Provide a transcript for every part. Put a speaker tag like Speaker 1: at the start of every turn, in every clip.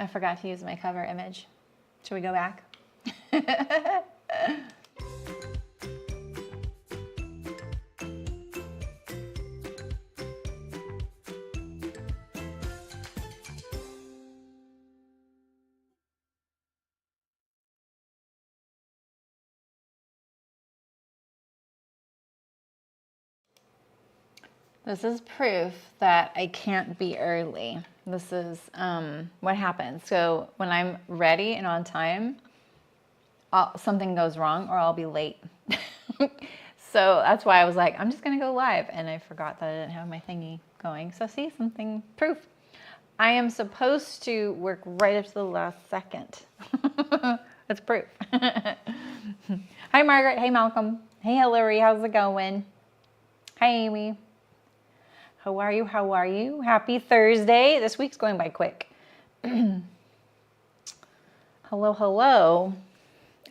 Speaker 1: I forgot to use my cover image. Should we go back? This is proof that I can't be early. This is what happens. So when I'm ready and on time, something goes wrong or I'll be late. So that's why I was like, I'm just going to go live. And I forgot that I didn't have my thingy going. So see, proof. I am supposed to work right up to the last second. That's proof. Hi, Margaret. Hey, Malcolm. Hey, Hillary. How's it going? Hi, Amy. How are you? How are you? Happy Thursday. This week's going by quick. Hello, hello.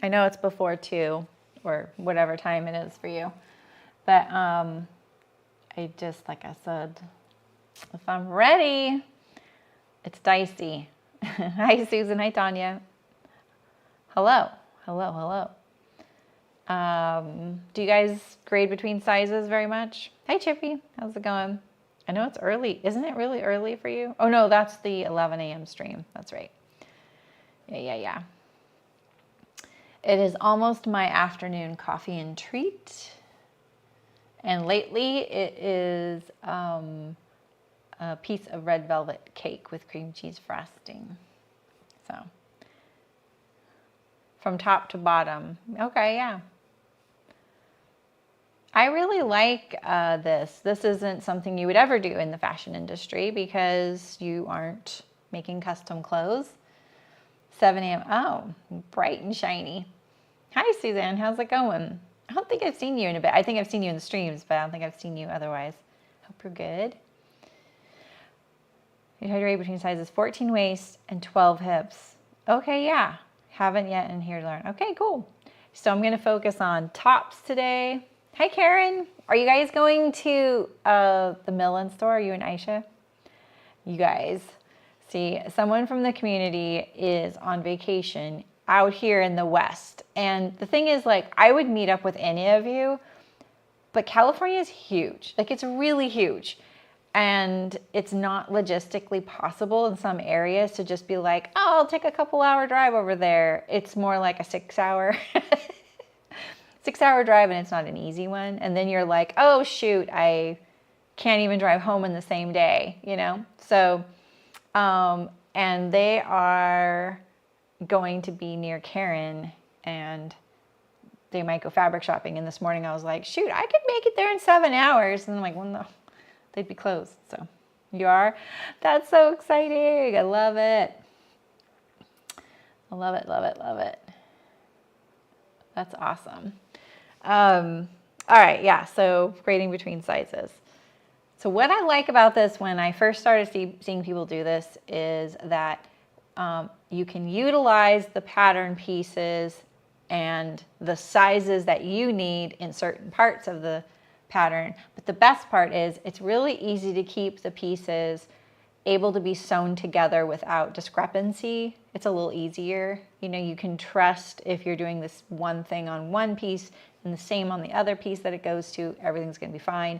Speaker 1: I know it's before 2 or whatever time it is for you. But I just, like I said, if I'm ready, it's dicey. Hi, Susan. Hi, Tanya. Hello. Hello, hello. Do you guys grade between sizes very much? Hi, Chippy. How's it going? I know it's early. Isn't it really early for you? Oh, no, that's the 11 a.m. stream. That's right. Yeah. It is almost my afternoon coffee and treat. And lately it is a piece of red velvet cake with cream cheese frosting. So, from top to bottom. Okay, yeah. I really like this. This isn't something you would ever do in the fashion industry because you aren't making custom clothes. 7 a.m. Oh, bright and shiny. Hi, Suzanne. How's it going? I don't think I've seen you in a bit. I think I've seen you in the streams, but I don't think I've seen you otherwise. Hope you're good. You hydrate between sizes 14 waist and 12 hips. Okay, yeah. Haven't yet and here to learn. Okay, cool. So I'm going to focus on tops today. Hi, Karen. Are you guys going to the Millen store? Are you and Aisha? You guys. See, someone from the community is on vacation out here in the West. And the thing is, like, I would meet up with any of you, but California is huge. Like, it's really huge. And it's not logistically possible in some areas to just be like, oh, I'll take a couple-hour drive over there. It's more like a 6-hour 6-hour drive, and it's not an easy one. And then you're like, oh, shoot, I can't even drive home in the same day, you know? So, and they are going to be near Karen, and they might go fabric shopping. And this morning I was like, shoot, I could make it there in 7 hours. And I'm like, well, no, they'd be closed. So you are? That's so exciting. I love it. I love it, love it, love it. That's awesome. All right, yeah, so grading between sizes. So what I like about this when I first started seeing people do this is that you can utilize the pattern pieces and the sizes that you need in certain parts of the pattern. But the best part is it's really easy to keep the pieces able to be sewn together without discrepancy. It's a little easier. You know, you can trust if you're doing this one thing on one piece and the same on the other piece that it goes to, everything's gonna be fine.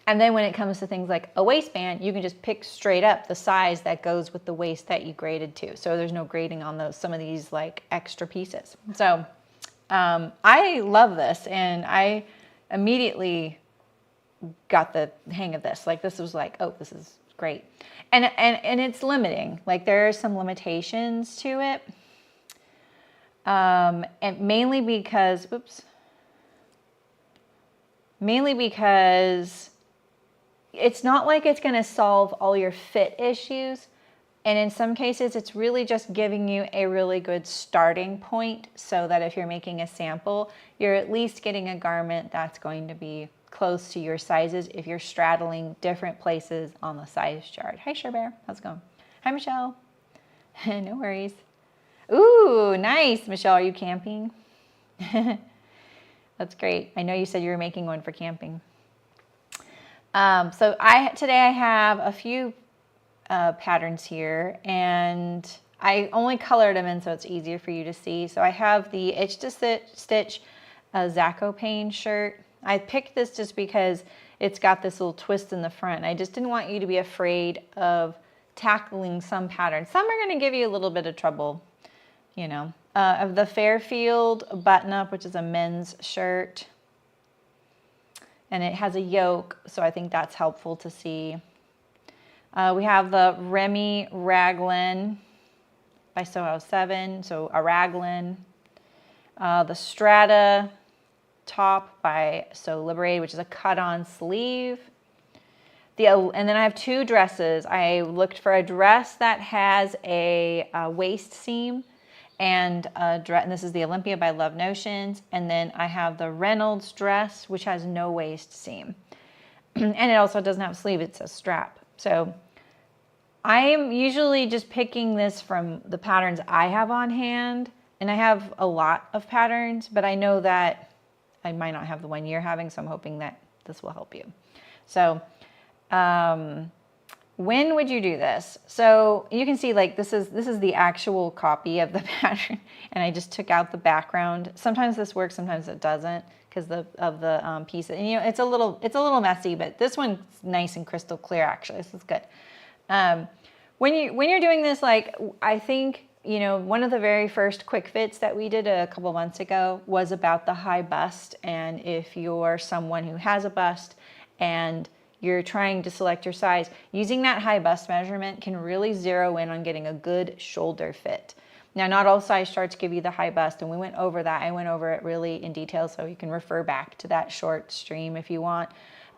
Speaker 1: And then when it comes to things like a waistband, you can just pick straight up the size that goes with the waist that you graded to. So there's no grading on some of these like extra pieces. So I love this, and I immediately got the hang of this. Like, this was like, oh, this is great. And it's limiting. Like, there are some limitations to it. And mainly because it's not like it's going to solve all your fit issues. And in some cases, it's really just giving you a really good starting point so that if you're making a sample, you're at least getting a garment that's going to be close to your sizes if you're straddling different places on the size chart. Hi, Bear. How's it going? Hi, Michelle. No worries. Ooh, nice. Michelle, are you camping? That's great. I know you said you were making one for camping. So today I have a few patterns here, and I only colored them in so it's easier for you to see. So I have the Itch to Stitch Zacopane shirt. I picked this just because it's got this little twist in the front. I just didn't want you to be afraid of tackling some patterns. Some are going to give you a little bit of trouble, you know. Of the Fairfield button-up, which is a men's shirt. And it has a yoke, so I think that's helpful to see. We have the Remy Raglan by Soho 7, so a raglan. The Strata top by So Liberated, which is a cut-on sleeve. And then I have two dresses. I looked for a dress that has a waist seam, and this is the Olympia by Love Notions. And then I have the Reynolds dress, which has no waist seam. And it also doesn't have a sleeve, it's a strap. So I'm usually just picking this from the patterns I have on hand. And I have a lot of patterns, but I know that I might not have the one you're having, so I'm hoping that this will help you. So when would you do this? So you can see, like, this is the actual copy of the pattern, and I just took out the background. Sometimes this works, sometimes it doesn't, because of the pieces. And, you know, it's a little messy, but this one's nice and crystal clear. Actually, this is good. When you're doing this, like, I think, you know, one of the very first quick fits that we did a couple months ago was about the high bust, and if you're someone who has a bust and you're trying to select your size, using that high bust measurement can really zero in on getting a good shoulder fit. Now, not all size charts give you the high bust, and we went over that. I went over it really in detail, so you can refer back to that short stream if you want.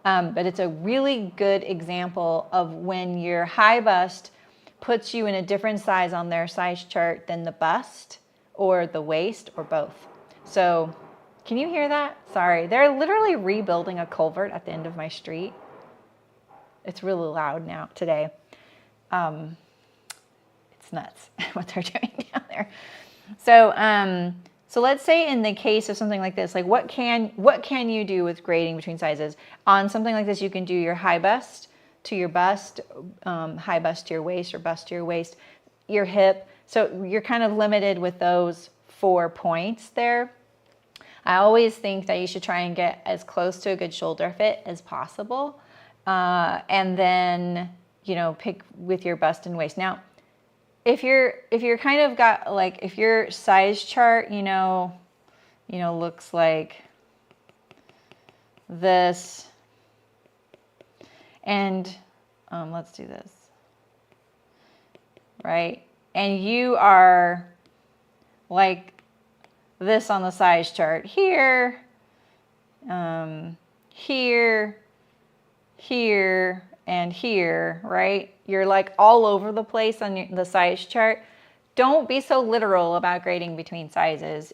Speaker 1: But it's a really good example of when your high bust puts you in a different size on their size chart than the bust or the waist or both. So can you hear that? Sorry, they're literally rebuilding a culvert at the end of my street. It's really loud now today. It's nuts what they're doing down there. So let's say in the case of something like this, like what can you do with grading between sizes? On something like this, you can do your high bust to your bust, high bust to your waist, or bust to your waist, your hip. So you're kind of limited with those 4 points there. I always think that you should try and get as close to a good shoulder fit as possible. And then, you know, pick with your bust and waist. Now, if you're kind of got, like, if your size chart, you know, looks like this, and let's do this, right? And you are like this on the size chart here, here, here, and here, right? You're like all over the place on the size chart. Don't be so literal about grading between sizes.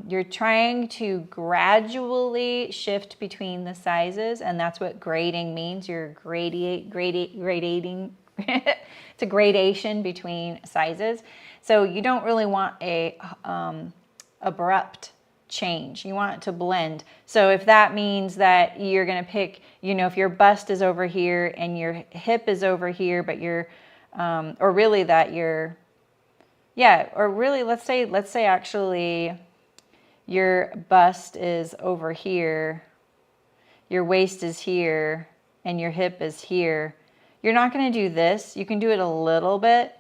Speaker 1: You're trying to gradually shift between the sizes, and that's what grading means. You're gradating. It's a gradation between sizes. So you don't really want a abrupt change. You want it to blend. So if that means that you're going to pick, you know, if your bust is over here and your hip is over here, but you're, or really that you're, yeah, or really, let's say actually your bust is over here, your waist is here, and your hip is here. You're not going to do this. You can do it a little bit,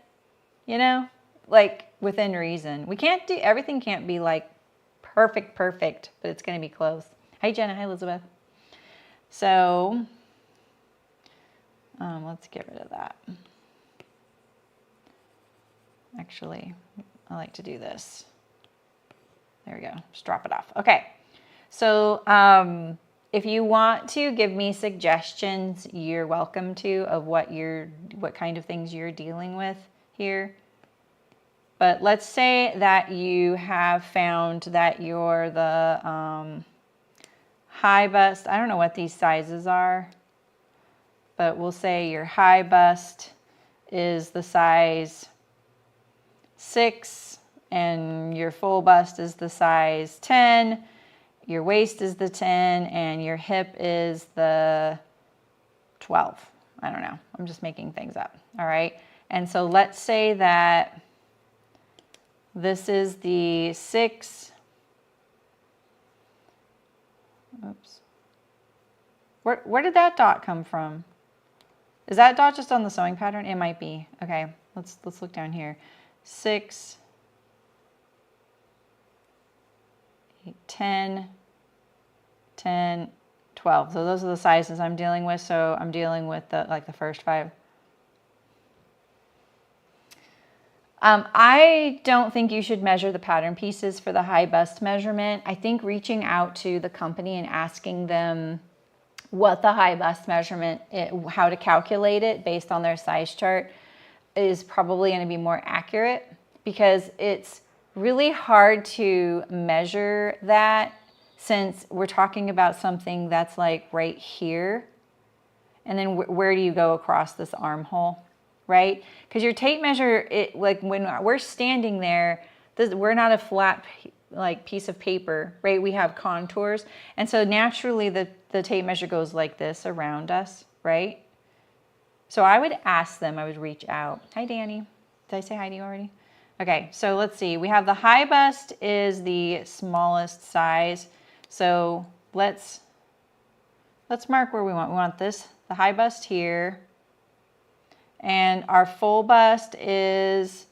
Speaker 1: you know, like within reason. We can't do, everything can't be like perfect, but it's going to be close. Hi, Jenna. Hi, Elizabeth. So let's get rid of that. Actually, I like to do this. There we go. Just drop it off. Okay. So if you want to give me suggestions, you're welcome to, of what kind of things you're dealing with here. But let's say that you have found that you're the high bust. I don't know what these sizes are, but we'll say your high bust is the size 6 and your full bust is the size 10. Your waist is the 10 and your hip is the 12. I don't know. I'm just making things up. All right. And so let's say that This is the 6. Oops. Where did that dot come from? Is that dot just on the sewing pattern? It might be. Okay, let's look down here. 6, 8, 10, 10, 12. So those are the sizes I'm dealing with. So I'm dealing with the first 5. I don't think you should measure the pattern pieces for the high bust measurement. I think reaching out to the company and asking them what the high bust measurement, how to calculate it based on their size chart is probably going to be more accurate, because it's really hard to measure that since we're talking about something that's like right here. And then where do you go across this armhole? Right? Because your tape measure, like when we're standing there, we're not a flat like piece of paper, right? We have contours. And so naturally the tape measure goes like this around us, right? So I would ask them, I would reach out. Hi, Danny. Did I say hi to you already? Okay, so let's see. We have the high bust is the smallest size. So let's mark where we want. We want this, the high bust here. And our full bust is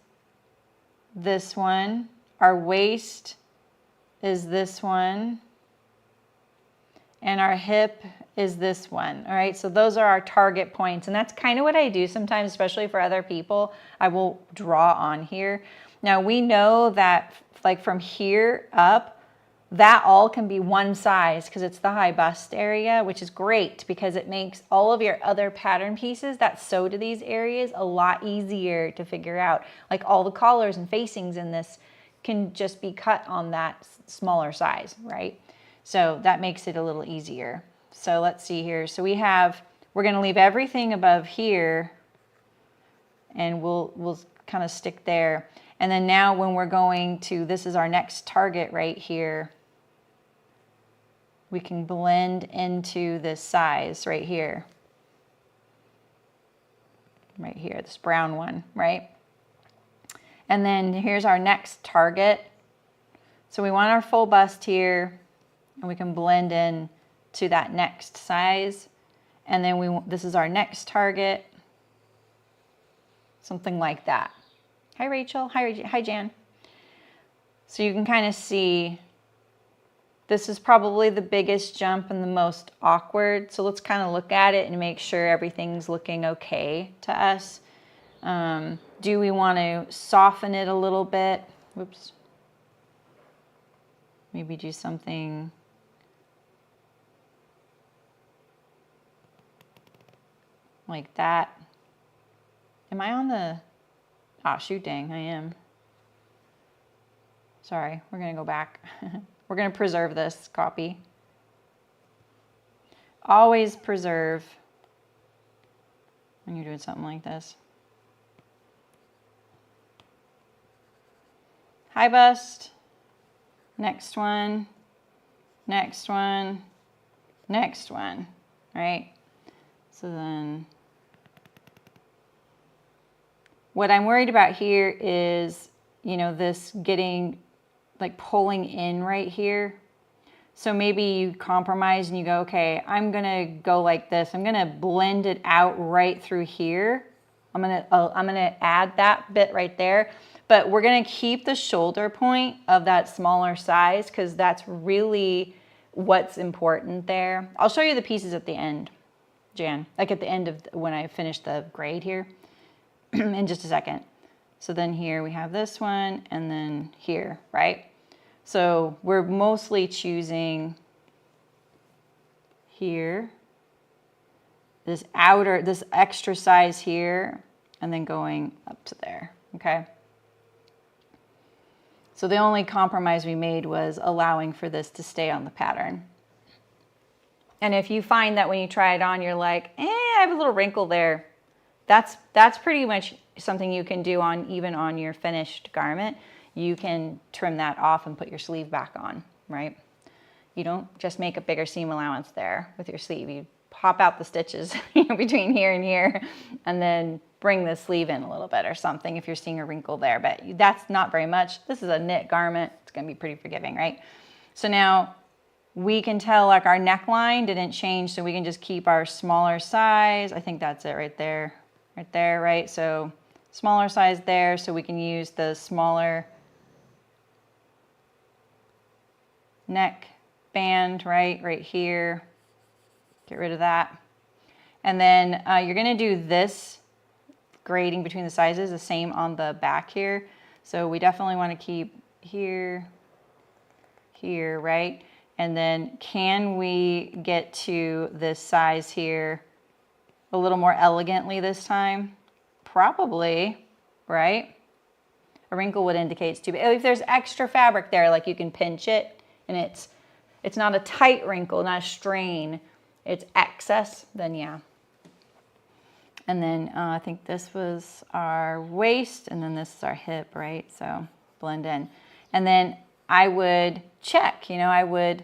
Speaker 1: this one. Our waist is this one. And our hip is this one. All right, so those are our target points. And that's kind of what I do sometimes, especially for other people. I will draw on here. Now we know that like from here up, that all can be one size because it's the high bust area, which is great because it makes all of your other pattern pieces that sew to these areas a lot easier to figure out. Like all the collars and facings in this can just be cut on that smaller size, right? So that makes it a little easier. So let's see here. So we're going to leave everything above here and we'll kind of stick there. And then now when we're going to, this is our next target right here, we can blend into this size right here. Right here, this brown one, right? And then here's our next target. So we want our full bust here, and we can blend in to that next size. And then this is our next target, something like that. Hi, Rachel. Hi, Jan. So you can kind of see this is probably the biggest jump and the most awkward. So let's kind of look at it and make sure everything's looking okay to us. Do we want to soften it a little bit? Whoops. Maybe do something like that. Am I on the... Ah, shoot, dang, I am. Sorry, we're going to go back. We're going to preserve this copy. Always preserve when you're doing something like this. High bust, next one, next one, next one, right? So then what I'm worried about here is, you know, this getting like pulling in right here. So maybe you compromise and you go, okay, I'm gonna go like this. I'm gonna blend it out right through here. I'm gonna add that bit right there, but we're gonna keep the shoulder point of that smaller size because that's really what's important there. I'll show you the pieces at the end, Jan, like at the end of when I finish the grade here in just a second. So then here we have this one and then here, right? So we're mostly choosing here, this extra size here, and then going up to there, okay? So the only compromise we made was allowing for this to stay on the pattern. And if you find that when you try it on, you're like, I have a little wrinkle there, that's pretty much something you can do even on your finished garment. You can trim that off and put your sleeve back on, right? You don't just make a bigger seam allowance there with your sleeve. You pop out the stitches between here and here, and then bring the sleeve in a little bit or something if you're seeing a wrinkle there, but that's not very much. This is a knit garment. It's gonna be pretty forgiving, right? So now we can tell like our neckline didn't change, so we can just keep our smaller size. I think that's it right there, right? So smaller size there, so we can use the smaller neck band, right here. Get rid of that. And then you're gonna do this grading between the sizes, the same on the back here. So we definitely wanna keep here, right? And then can we get to this size here a little more elegantly this time? Probably, right? A wrinkle would indicate it's too big. If there's extra fabric there, like you can pinch it and it's not a tight wrinkle, not a strain, it's excess, then yeah. And then I think this was our waist, and then this is our hip, right? So blend in. And then I would check, I would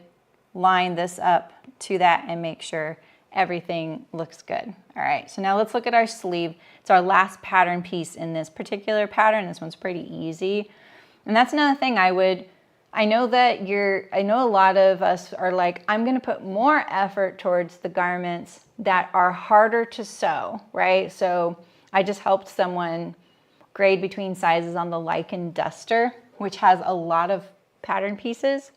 Speaker 1: line this up to that and make sure everything looks good. All right, so now let's look at our sleeve. It's our last pattern piece in this particular pattern. This one's pretty easy. And that's another thing I know a lot of us are like, I'm gonna put more effort towards the garments that are harder to sew, right? So I just helped someone grade between sizes on the Lichen Duster, which has a lot of pattern pieces.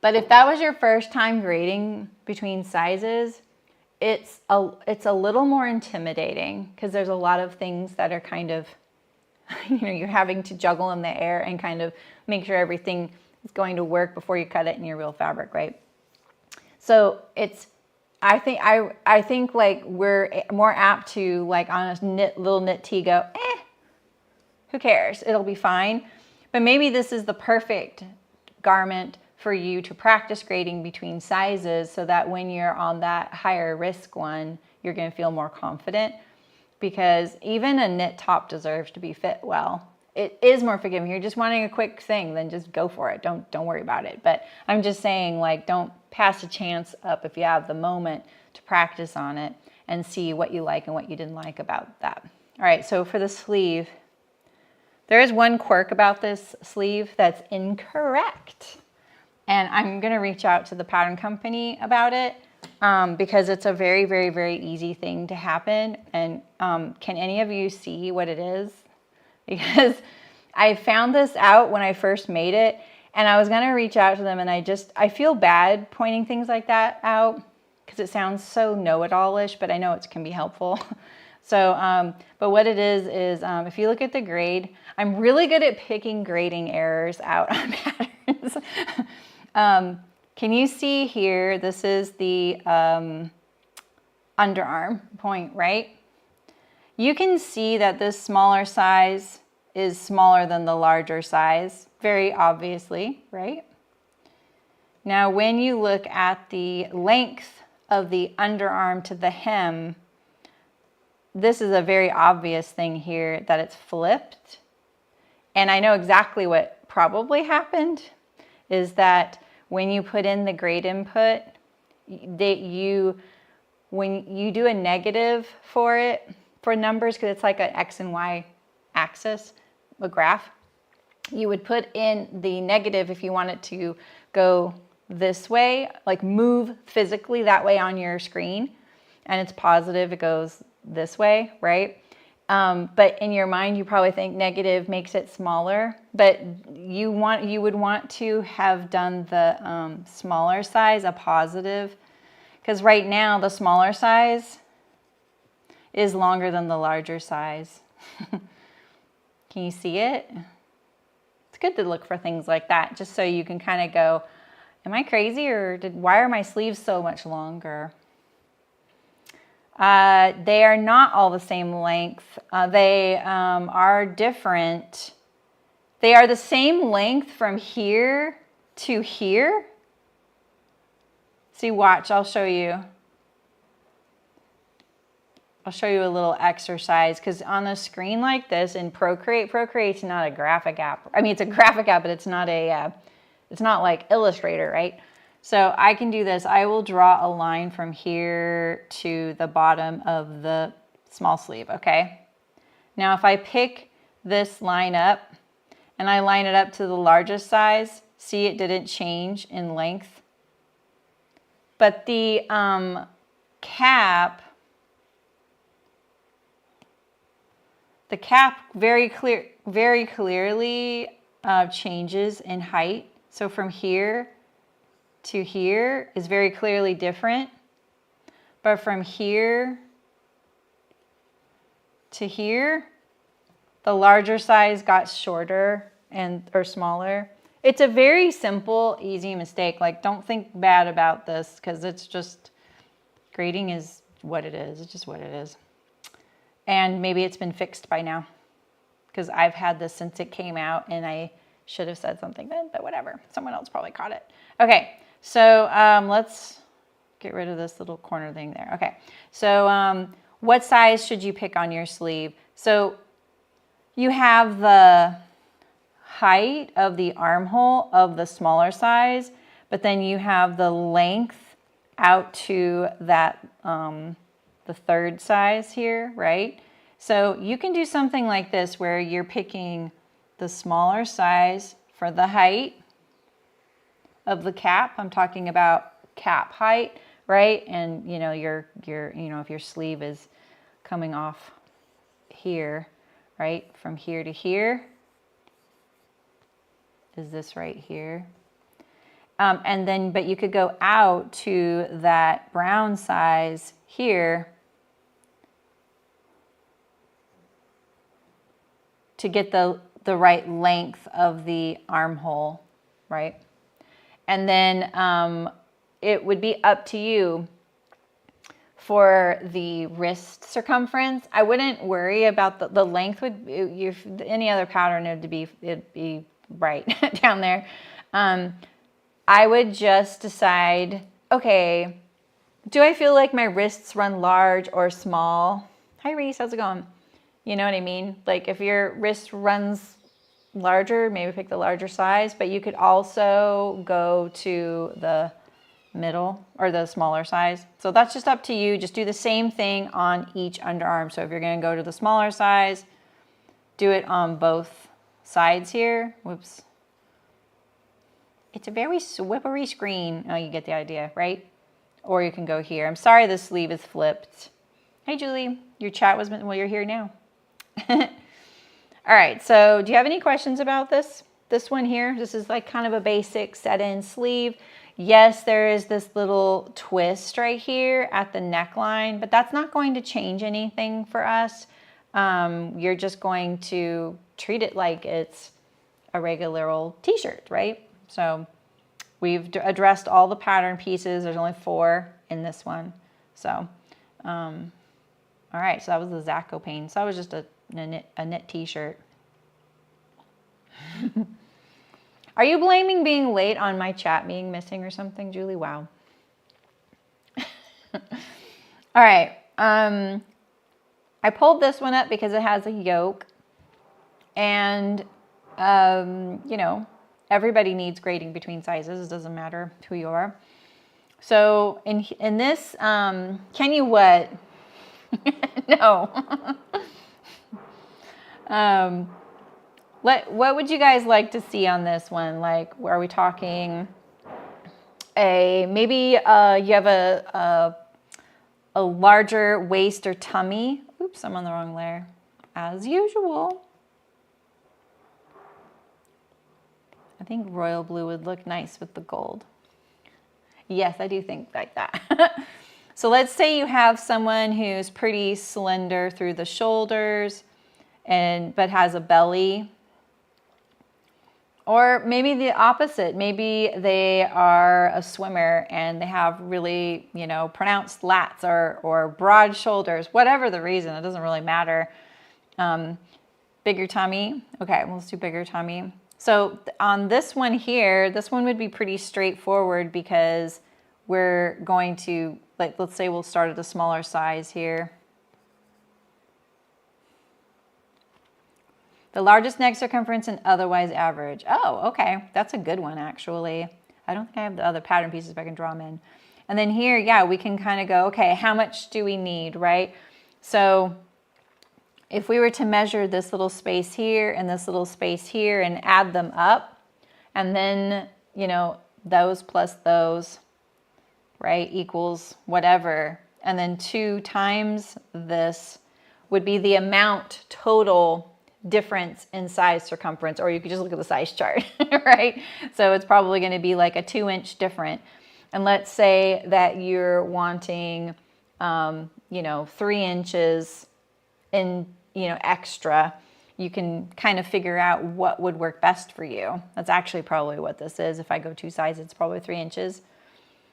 Speaker 1: But if that was your first time grading between sizes, it's a little more intimidating because there's a lot of things that are kind of, you're having to juggle in the air and kind of make sure everything is going to work before you cut it in your real fabric, right? So I think like we're more apt to like on a little knit tee go, who cares? It'll be fine. But maybe this is the perfect garment for you to practice grading between sizes so that when you're on that higher risk one, you're gonna feel more confident, because even a knit top deserves to be fit well. It is more forgiving. You're just wanting a quick thing, then just go for it. Don't worry about it. But I'm just saying, like, don't pass a chance up if you have the moment to practice on it and see what you like and what you didn't like about that. All right, so for the sleeve, there is one quirk about this sleeve that's incorrect. And I'm gonna reach out to the pattern company about it because it's a very, very, very easy thing to happen. And can any of you see what it is? Because I found this out when I first made it, and I was gonna reach out to them, and I feel bad pointing things like that out because it sounds so know-it-all-ish, but I know it can be helpful. So, but what it is if you look at the grade, I'm really good at picking grading errors out on patterns. Can you see here, this is the underarm point, right? You can see that this smaller size is smaller than the larger size, very obviously, right? Now, when you look at the length of the underarm to the hem, this is a very obvious thing here that it's flipped. And I know exactly what probably happened is that when you put in the grade input, when you do a negative for it, for numbers, because it's like an X and Y axis, a graph, you would put in the negative if you want it to go this way, like move physically that way on your screen, and it's positive, it goes this way, right? But in your mind, you probably think negative makes it smaller, but you would want to have done the smaller size a positive, because right now the smaller size is longer than the larger size. Can you see it? It's good to look for things like that, just so you can kind of go, am I crazy, or why are my sleeves so much longer? They are not all the same length. They are different. They are the same length from here to here. See, watch, I'll show you. I'll show you a little exercise, because on a screen like this in Procreate's not a graphic app. I mean, it's a graphic app, but it's not like Illustrator, right? So I can do this. I will draw a line from here to the bottom of the small sleeve, okay? Now if I pick this line up and I line it up to the largest size, see it didn't change in length. But the cap very clearly changes in height. So from here to here is very clearly different. But from here to here, the larger size got shorter or smaller. It's a very simple, easy mistake. Like, don't think bad about this because it's just, grading is what it is. It's just what it is. And maybe it's been fixed by now because I've had this since it came out and I should have said something then, but whatever. Someone else probably caught it. Okay, so let's get rid of this little corner thing there. Okay, so what size should you pick on your sleeve? So you have the height of the armhole of the smaller size, but then you have the length out to that the third size here, right? So you can do something like this where you're picking the smaller size for the height of the cap. I'm talking about cap height, right? And you know, if your sleeve is coming off here, right? From here to here is this right here. And then, but you could go out to that brown size here to get the right length of the armhole, right? And then it would be up to you for the wrist circumference. I wouldn't worry about the length. Any other pattern, it'd be right down there. I would just decide, okay, do I feel like my wrists run large or small? Hi Reese, how's it going? You know what I mean? Like if your wrist runs larger, maybe pick the larger size, but you could also go to the middle or the smaller size. So that's just up to you. Just do the same thing on each underarm. So if you're gonna go to the smaller size, do it on both sides here. Whoops. It's a very swippery screen. Oh, you get the idea, right? Or you can go here. I'm sorry the sleeve is flipped. Hey, Julie, your chat was, well, you're here now. All right, so do you have any questions about this? This one here, this is like kind of a basic set-in sleeve. Yes, there is this little twist right here at the neckline, but that's not going to change anything for us. You're just going to treat it like it's a regular old t-shirt, right? So we've addressed all the pattern pieces. There's only 4 in this one. So, all right, so that was the Zacopane. So that was just a knit t-shirt. Are you blaming being late on my chat being missing or something, Julie? Wow. All right. I pulled this one up because it has a yoke. And, you know, everybody needs grading between sizes. It doesn't matter who you are. So in this, can you what? No. What would you guys like to see on this one? Like, are we talking maybe you have a larger waist or tummy? Oops, I'm on the wrong layer. As usual. I think royal blue would look nice with the gold. Yes, I do think like that. So let's say you have someone who's pretty slender through the shoulders but has a belly. Or maybe the opposite. Maybe they are a swimmer and they have really, you know, pronounced lats or broad shoulders, whatever the reason, it doesn't really matter. Bigger tummy. Okay, let's do bigger tummy. So on this one here, this one would be pretty straightforward because we're going to, like, let's say we'll start at a smaller size here. The largest neck circumference and otherwise average. Oh, okay. That's a good one, actually. I don't think I have the other pattern pieces, but I can draw them in. And then here, yeah, we can kind of go, okay, how much do we need, right? So if we were to measure this little space here and this little space here and add them up, and then, you know, those plus those, right, equals whatever. And then 2 times this would be the amount total difference in size circumference, or you could just look at the size chart, right? So it's probably going to be like a 2-inch different. And let's say that you're wanting, you know, 3 inches in, you know, extra. You can kind of figure out what would work best for you. That's actually probably what this is. If I go 2 sizes, it's probably 3 inches.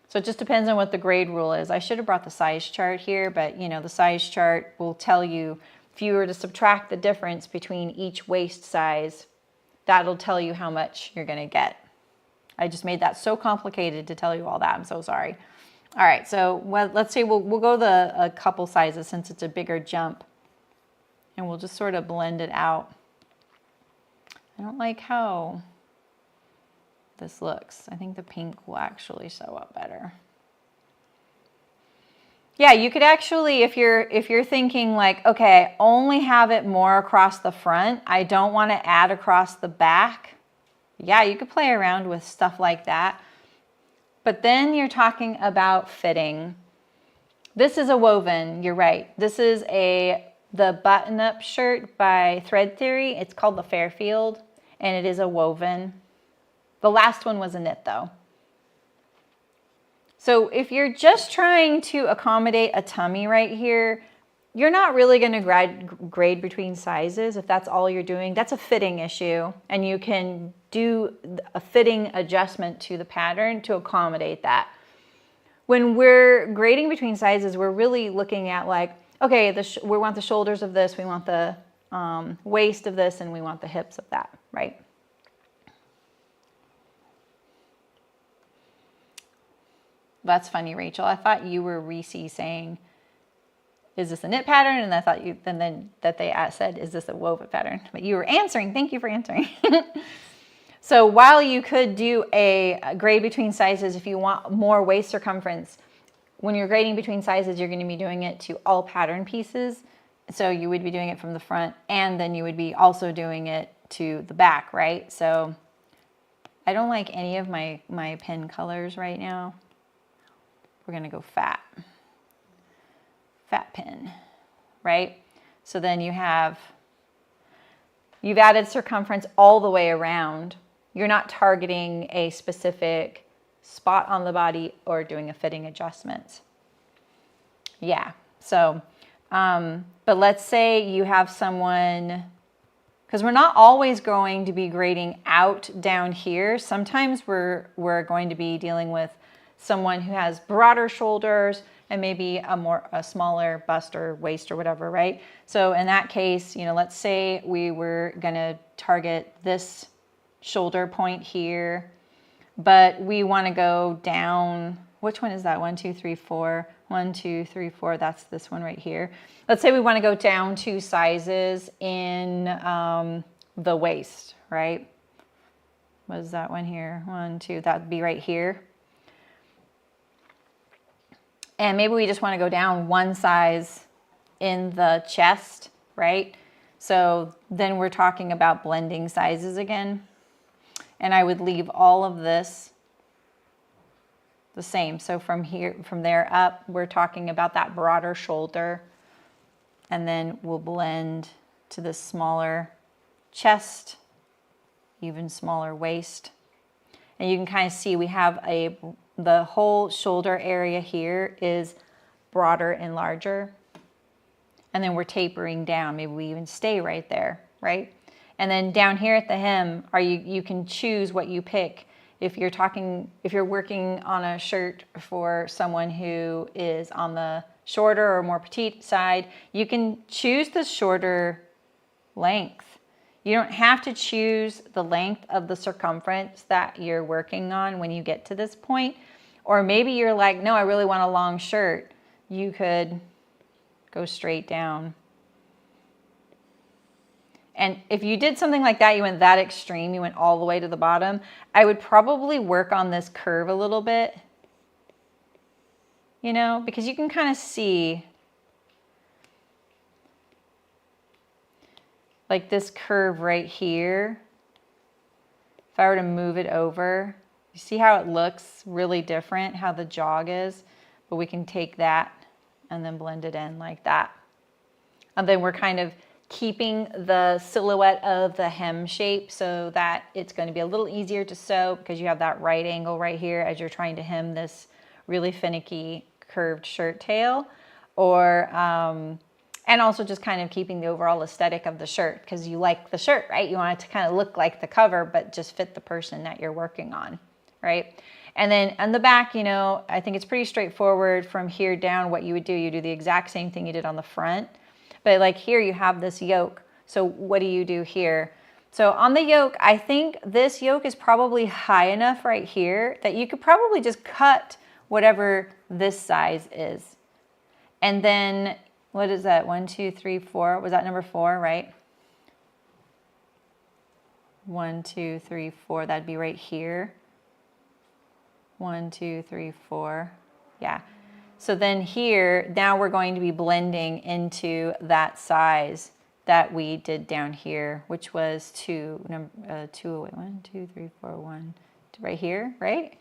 Speaker 1: So it just depends on what the grade rule is. I should have brought the size chart here, but you know, the size chart will tell you if you were to subtract the difference between each waist size, that'll tell you how much you're going to get. I just made that so complicated to tell you all that. I'm so sorry. All right, so let's say we'll go a couple sizes since it's a bigger jump, and we'll just sort of blend it out. I don't like how this looks. I think the pink will actually show up better. Yeah, you could actually, if you're thinking like, okay, I only have it more across the front, I don't want to add across the back. Yeah, you could play around with stuff like that. But then you're talking about fitting. This is a woven, you're right. This is the button-up shirt by Thread Theory. It's called the Fairfield, and it is a woven. The last one was a knit though. So if you're just trying to accommodate a tummy right here, you're not really going to grade between sizes. If that's all you're doing, that's a fitting issue, and you can do a fitting adjustment to the pattern to accommodate that. When we're grading between sizes, we're really looking at like, okay, we want the shoulders of this, we want the waist of this, and we want the hips of that, right? That's funny, Rachel. I thought you were Reese saying, is this a knit pattern? And I thought then that they said, is this a woven pattern? But you were answering. Thank you for answering. So while you could do a grade between sizes, if you want more waist circumference, when you're grading between sizes, you're going to be doing it to all pattern pieces. So you would be doing it from the front, and then you would be also doing it to the back, right? So I don't like any of my pen colors right now. We're going to go fat pin, right? So then you've added circumference all the way around. You're not targeting a specific spot on the body or doing a fitting adjustment. Yeah, so, but let's say you have someone, because we're not always going to be grading out down here. Sometimes we're going to be dealing with someone who has broader shoulders and maybe a smaller bust or waist or whatever, right? So in that case, you know, let's say we were gonna target this shoulder point here, but we wanna go down, which one is that? 1, 2, 3, 4, 1, 2, 3, 4, that's this one right here. Let's say we wanna go down 2 sizes in the waist, right? What is that one here? 1, 2, that'd be right here. And maybe we just want to go down 1 size in the chest, right? So then we're talking about blending sizes again. And I would leave all of this the same. So from there up, we're talking about that broader shoulder. And then we'll blend to the smaller chest, even smaller waist. And you can kind of see we have the whole shoulder area here is broader and larger. And then we're tapering down. Maybe we even stay right there, right? And then down here at the hem, you can choose what you pick. If you're working on a shirt for someone who is on the shorter or more petite side, you can choose the shorter length. You don't have to choose the length of the circumference that you're working on when you get to this point. Or maybe you're like, no, I really want a long shirt. You could go straight down. And if you did something like that, you went that extreme, you went all the way to the bottom, I would probably work on this curve a little bit, you know, because you can kind of see like this curve right here. If I were to move it over, you see how it looks really different, how the jog is, but we can take that and then blend it in like that. And then we're kind of keeping the silhouette of the hem shape so that it's going to be a little easier to sew because you have that right angle right here as you're trying to hem this really finicky curved shirt tail, or and also just kind of keeping the overall aesthetic of the shirt because you like the shirt, right? You want it to kind of look like the cover but just fit the person that you're working on, right? And then on the back, you know, I think it's pretty straightforward from here down. What you would do, you do the exact same thing you did on the front. But like here you have this yoke. So what do you do here? So on the yoke, I think this yoke is probably high enough right here that you could probably just cut whatever this size is. And then what is that? 1, 2, 3, 4. Was that number 4, right? 1, 2, 3, 4. That'd be right here. 1, 2, 3, 4. Yeah. So then here, now we're going to be blending into that size that we did down here, which was 2, 1, 2, 3, 4, 1, right here, right?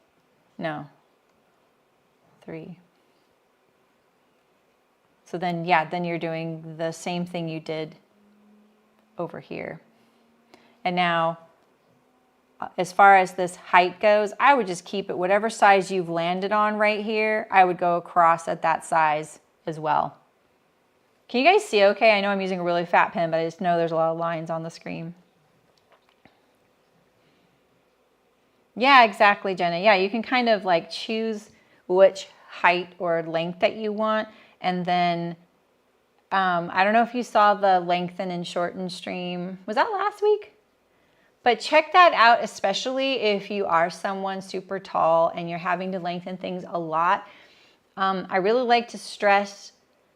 Speaker 1: No, 3. So then, yeah, then you're doing the same thing you did over here. And now, as far as this height goes, I would just keep it whatever size you've landed on right here. I would go across at that size as well. Can you guys see okay? I know I'm using a really fat pen, but I just know there's a lot of lines on the screen. Yeah, exactly, Jenna. Yeah, you can kind of like choose which height or length that you want. And then, I don't know if you saw the lengthen and shorten stream. Was that last week? But check that out, especially if you are someone super tall and you're having to lengthen things a lot. I really like to stress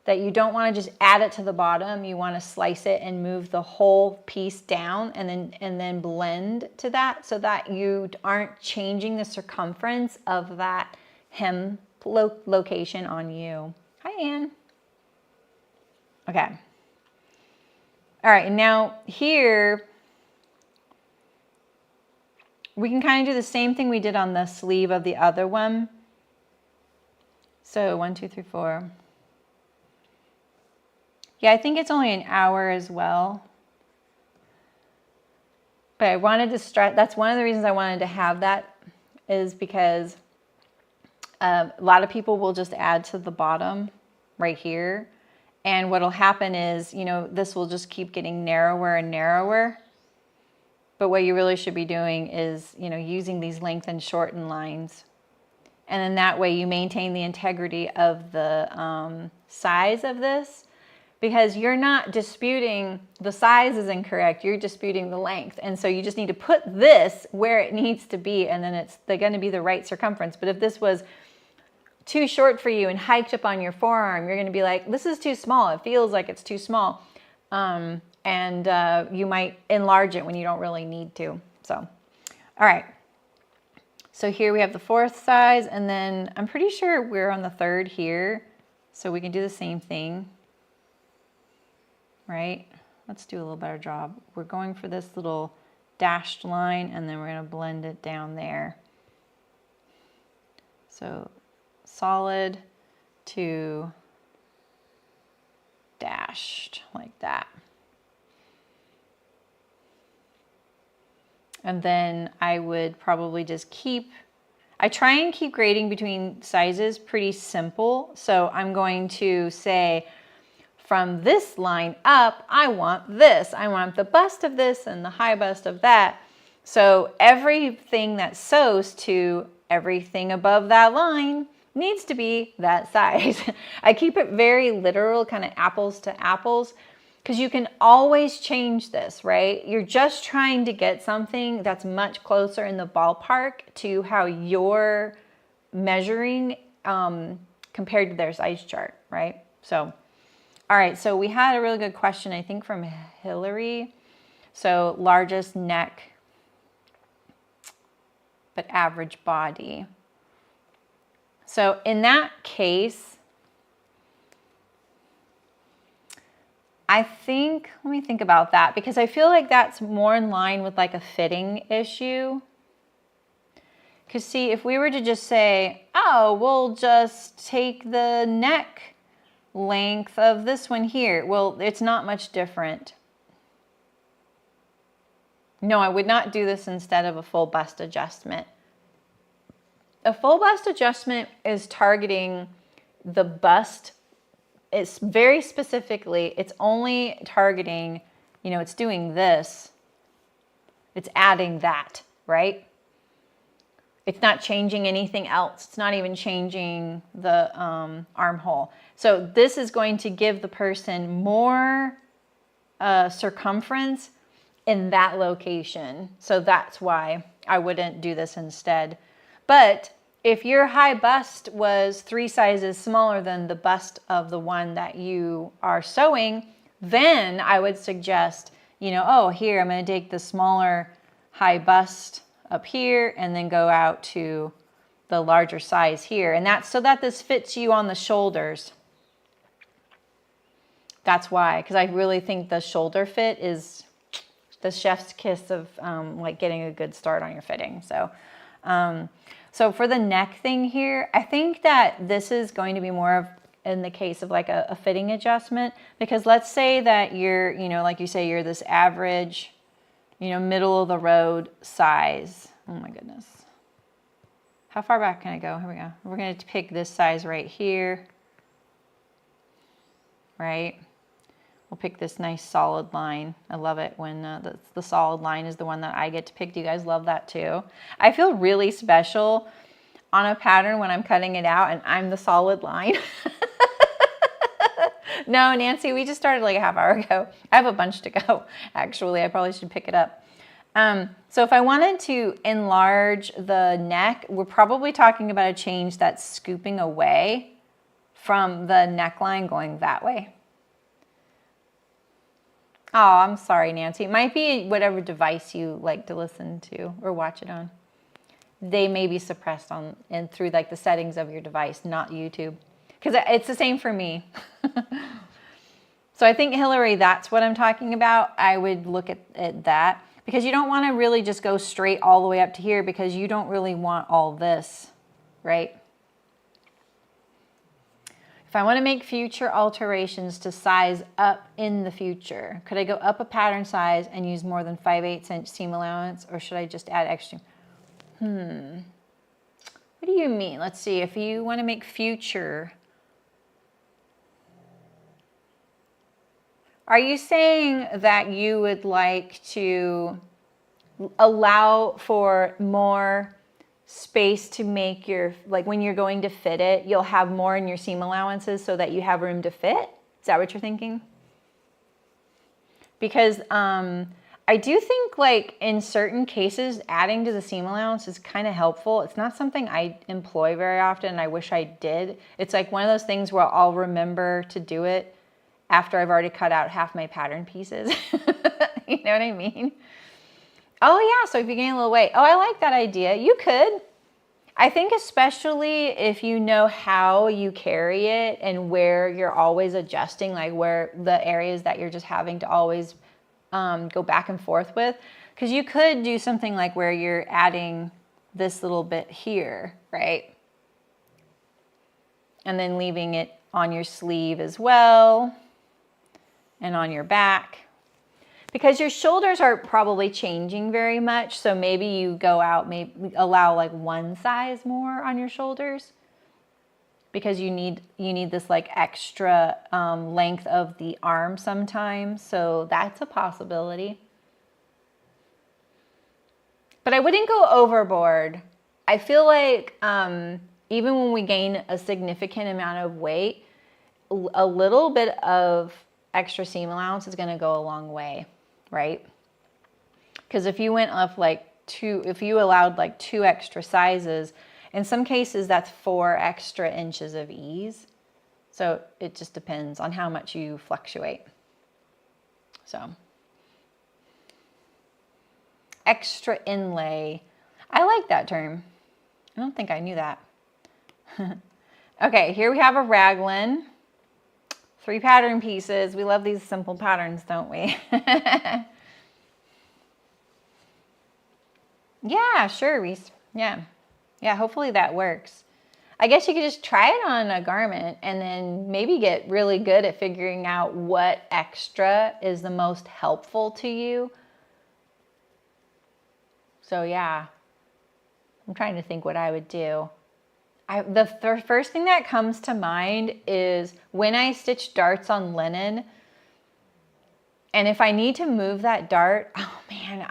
Speaker 1: that you don't want to just add it to the bottom. You want to slice it and move the whole piece down and then blend to that so that you aren't changing the circumference of that hem location on you. Hi, Anne. Okay. All right, and now here, we can kind of do the same thing we did on the sleeve of the other one. So 1, 2, 3, 4. Yeah, I think it's only an hour as well. But I wanted to stress, that's one of the reasons I wanted to have that is because a lot of people will just add to the bottom right here. And what'll happen is, you know, this will just keep getting narrower and narrower. But what you really should be doing is, you know, using these lengthen and shorten lines. And then that way you maintain the integrity of the size of this, because you're not disputing the size is incorrect, you're disputing the length. And so you just need to put this where it needs to be, and then they're going to be the right circumference. But if this was too short for you and hiked up on your forearm, you're going to be like, this is too small. It feels like it's too small. And you might enlarge it when you don't really need to. So, all right. So here we have the 4th size, and then I'm pretty sure we're on the 3rd here. So we can do the same thing, right? Let's do a little better job. We're going for this little dashed line, and then we're going to blend it down there. So solid to dashed like that. And then I would probably just I try and keep grading between sizes pretty simple. So I'm going to say from this line up, I want this. I want the bust of this and the high bust of that. So everything that sews to everything above that line needs to be that size. I keep it very literal, kind of apples to apples, because you can always change this, right? You're just trying to get something that's much closer in the ballpark to how you're measuring compared to their size chart, right? So, all right, so we had a really good question, I think from Hillary. So largest neck, but average body. So in that case, I think, let me think about that, because I feel like that's more in line with like a fitting issue. Because see, if we were to just say, oh, we'll just take the neck length of this one here. Well, it's not much different. No, I would not do this instead of a full bust adjustment. A full bust adjustment is targeting the bust. It's very specifically, it's only targeting, you know, it's doing this. It's adding that, right? It's not changing anything else. It's not even changing the armhole. So this is going to give the person more circumference in that location. So that's why I wouldn't do this instead. But if your high bust was 3 sizes smaller than the bust of the one that you are sewing, then I would suggest, you know, oh, here, I'm going to take the smaller high bust up here and then go out to the larger size here. And that's so that this fits you on the shoulders. That's why, because I really think the shoulder fit is the chef's kiss of like getting a good start on your fitting. So, so for the neck thing here, I think that this is going to be more of in the case of like a fitting adjustment, because let's say that you're, you know, like you say, you're this average, you know, middle of the road size. Oh my goodness. How far back can I go? Here we go. We're going to pick this size right here, right? We'll pick this nice solid line. I love it when the solid line is the one that I get to pick. Do you guys love that too? I feel really special on a pattern when I'm cutting it out and I'm the solid line. No, Nancy, we just started like a half hour ago. I have a bunch to go, actually. I probably should pick it up. So if I wanted to enlarge the neck, we're probably talking about a change that's scooping away from the neckline going that way. Oh, I'm sorry, Nancy. It might be whatever device you like to listen to or watch it on. They may be suppressed on and through like the settings of your device, not YouTube. Because it's the same for me. So I think, Hillary, that's what I'm talking about. I would look at that. Because you don't want to really just go straight all the way up to here, because you don't really want all this, right? If I want to make future alterations to size up in the future, could I go up a pattern size and use more than 5/8 inch seam allowance, or should I just add extra? What do you mean? Let's see. If you want to make future, are you saying that you would like to allow for more space to make your, like when you're going to fit it, you'll have more in your seam allowances so that you have room to fit? Is that what you're thinking? Because I do think like in certain cases, adding to the seam allowance is kind of helpful. It's not something I employ very often, and I wish I did. It's like one of those things where I'll remember to do it after I've already cut out half my pattern pieces. You know what I mean? Oh yeah, so if you gain a little weight. Oh, I like that idea. You could. I think especially if you know how you carry it and where you're always adjusting, like where the areas that you're just having to always go back and forth with. Because you could do something like where you're adding this little bit here, right? And then leaving it on your sleeve as well and on your back. Because your shoulders are probably changing very much, so maybe you go out, maybe allow like one size more on your shoulders, because you need this like extra length of the arm sometimes, so that's a possibility. But I wouldn't go overboard. I feel like even when we gain a significant amount of weight, a little bit of extra seam allowance is going to go a long way. Right? Because if you went up like if you allowed like 2 extra sizes, in some cases that's 4 extra inches of ease. So it just depends on how much you fluctuate. So extra inlay. I like that term. I don't think I knew that. Okay, here we have a raglan. 3 pattern pieces. We love these simple patterns, don't we? Yeah, sure, Reese. Yeah. Yeah, hopefully that works. I guess you could just try it on a garment and then maybe get really good at figuring out what extra is the most helpful to you. So yeah, I'm trying to think what I would do. The first thing that comes to mind is when I stitch darts on linen, and if I need to move that dart, oh man,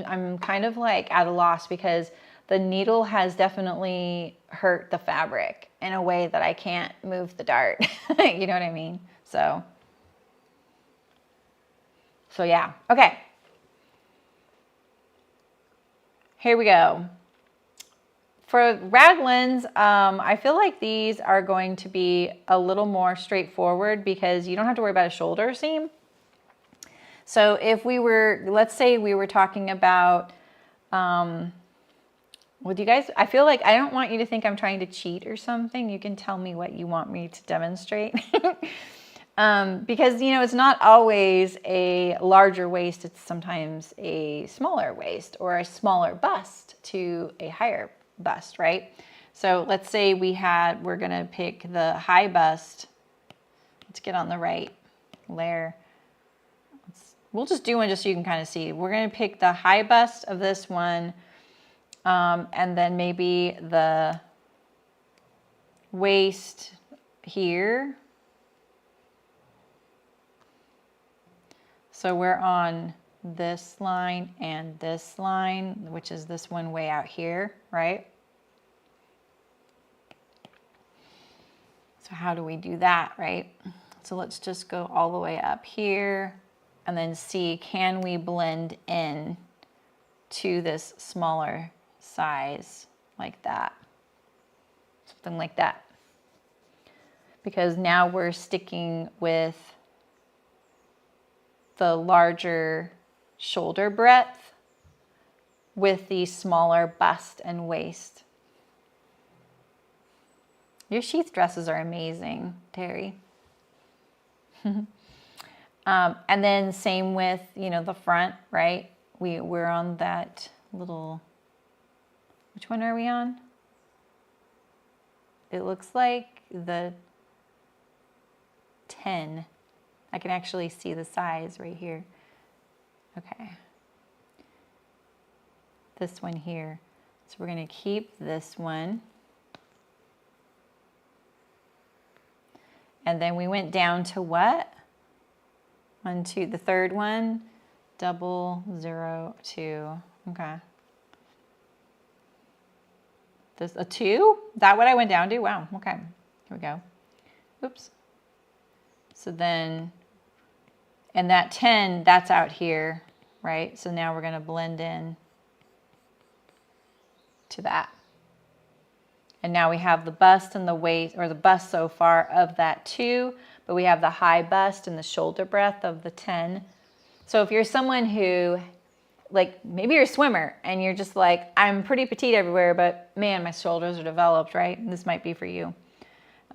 Speaker 1: I'm kind of like at a loss because the needle has definitely hurt the fabric in a way that I can't move the dart. You know what I mean? So yeah, okay. Here we go. For raglans, I feel like these are going to be a little more straightforward because you don't have to worry about a shoulder seam. So if we were, let's say we were talking about, well, do you guys, I feel like I don't want you to think I'm trying to cheat or something. You can tell me what you want me to demonstrate. Because, you know, it's not always a larger waist. It's sometimes a smaller waist or a smaller bust to a higher bust, right? So let's say we're going to pick the high bust. Let's get on the right layer. We'll just do one just so you can kind of see. We're going to pick the high bust of this one, and then maybe the waist here. So we're on this line and this line, which is this one way out here, right? So how do we do that, right? So let's just go all the way up here and then see, can we blend in to this smaller size like that? Something like that. Because now we're sticking with the larger shoulder breadth with the smaller bust and waist. Your sheath dresses are amazing, Terry. And then same with, you know, the front, right? We're on that little, which one are we on? It looks like the 10. I can actually see the size right here. Okay. This one here. So we're going to keep this one. And then we went down to what? To the third one, 002. Okay. This a 2? Is that what I went down to? Wow. Okay. Here we go. Oops. So then, and that 10, that's out here, right? So now we're going to blend in to that. And now we have the bust and the waist, or the bust so far of that 2, but we have the high bust and the shoulder breadth of the 10. So if you're someone who, like, maybe you're a swimmer and you're just like, I'm pretty petite everywhere, but man, my shoulders are developed, right? And this might be for you.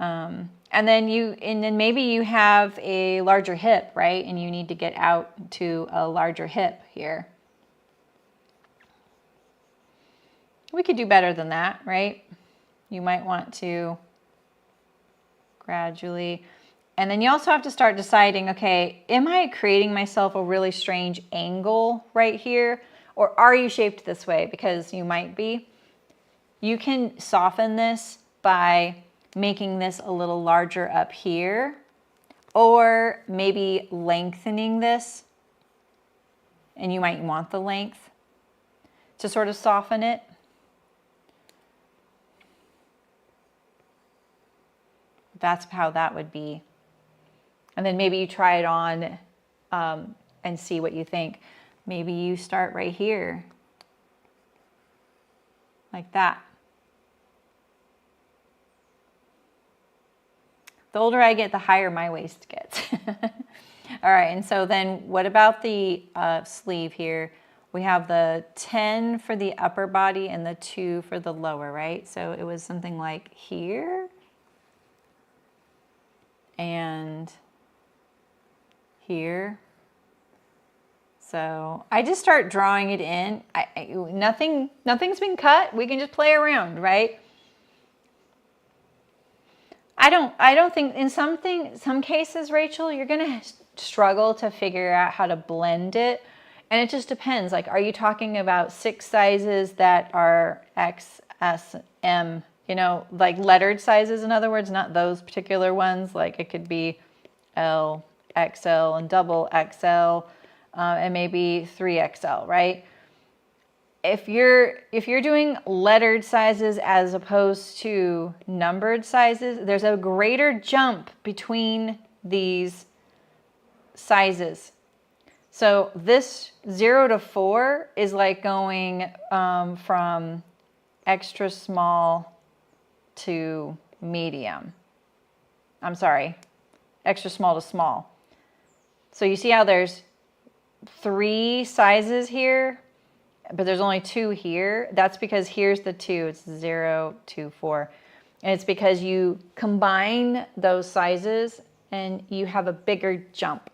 Speaker 1: And then maybe you have a larger hip, right? And you need to get out to a larger hip here. We could do better than that, right? You might want to gradually, and then you also have to start deciding, okay, am I creating myself a really strange angle right here? Or are you shaped this way? Because you might be. You can soften this by making this a little larger up here, or maybe lengthening this, and you might want the length to sort of soften it. That's how that would be. And then maybe you try it on and see what you think. Maybe you start right here, like that. The older I get, the higher my waist gets. All right, and so then what about the sleeve here? we have the 10 for the upper body and the 2 for the lower, right? So it was something like here and here. So I just start drawing it in. Nothing's been cut. We can just play around, right? I don't think in some cases, Rachel, you're gonna struggle to figure out how to blend it. And it just depends. Like, are you talking about 6 sizes that are X, S, M, you know, like lettered sizes, in other words, not those particular ones. Like it could be L, XL, and double XL, and maybe 3XL, right? If you're doing lettered sizes as opposed to numbered sizes, there's a greater jump between these sizes. So this 0 to 4 is like going from extra small to medium. I'm sorry, extra small to small. So you see how there's 3 sizes here, but there's only 2 here. That's because here's the 2, it's 0 to 4. And it's because you combine those sizes and you have a bigger jump.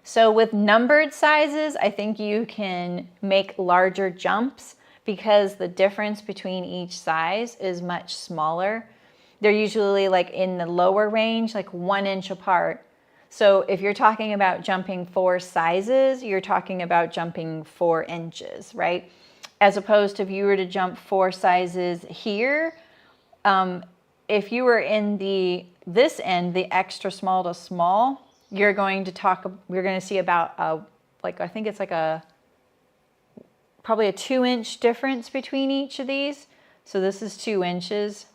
Speaker 1: So with numbered sizes, I think you can make larger jumps because the difference between each size is much smaller. They're usually like in the lower range, like 1 inch apart. So if you're talking about jumping 4 sizes, you're talking about jumping 4 inches, right? As opposed to if you were to jump 4 sizes here, if you were in this end, the extra small to small, you're going to see about like, I think it's like probably a 2-inch difference between each of these. So this is 2 inches.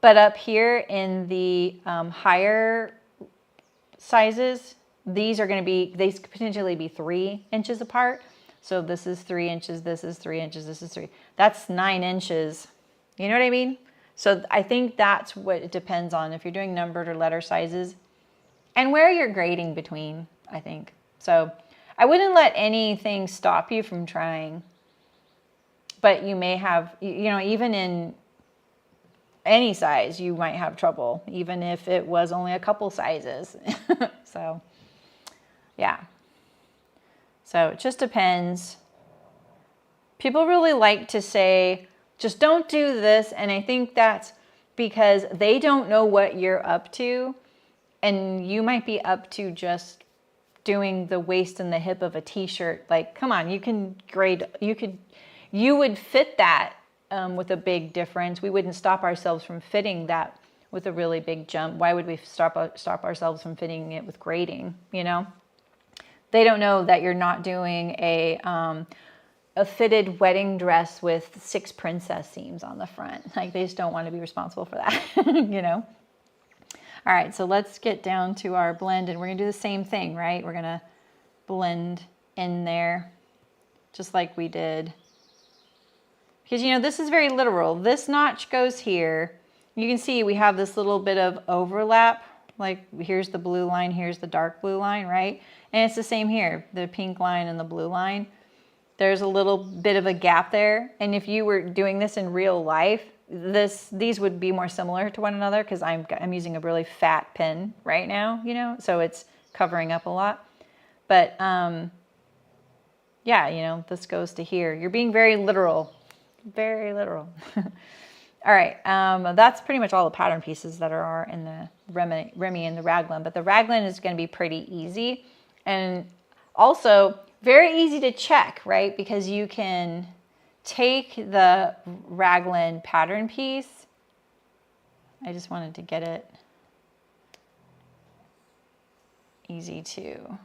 Speaker 1: But up here in the higher sizes, these could potentially be 3 inches apart. So this is 3 inches, this is 3 inches, this is 3. That's 9 inches. You know what I mean? So I think that's what it depends on if you're doing numbered or letter sizes and where you're grading between, I think. So I wouldn't let anything stop you from trying. But you may have, you know, even in any size, you might have trouble, even if it was only a couple sizes. So, yeah. So it just depends. People really like to say, just don't do this. And I think that's because they don't know what you're up to. And you might be up to just doing the waist and the hip of a t-shirt. Like, come on, you can grade, you would fit that with a big difference. We wouldn't stop ourselves from fitting that with a really big jump. Why would we stop ourselves from fitting it with grading, you know? They don't know that you're not doing a fitted wedding dress with 6 princess seams on the front. Like, they just don't want to be responsible for that, you know? All right, so let's get down to our blend, and we're gonna do the same thing, right? We're gonna blend in there just like we did. Because, you know, this is very literal. This notch goes here. You can see we have this little bit of overlap. Like, here's the blue line, here's the dark blue line, right? And it's the same here, the pink line and the blue line. There's a little bit of a gap there. And if you were doing this in real life, these would be more similar to one another because I'm using a really fat pen right now, you know, so it's covering up a lot. But yeah, you know, this goes to here. You're being very literal, very literal. All right, that's pretty much all the pattern pieces that are in the Remy and the raglan, but the raglan is going to be pretty easy and also very easy to check, right? Because you can take the raglan pattern piece. I just wanted to get it easy to,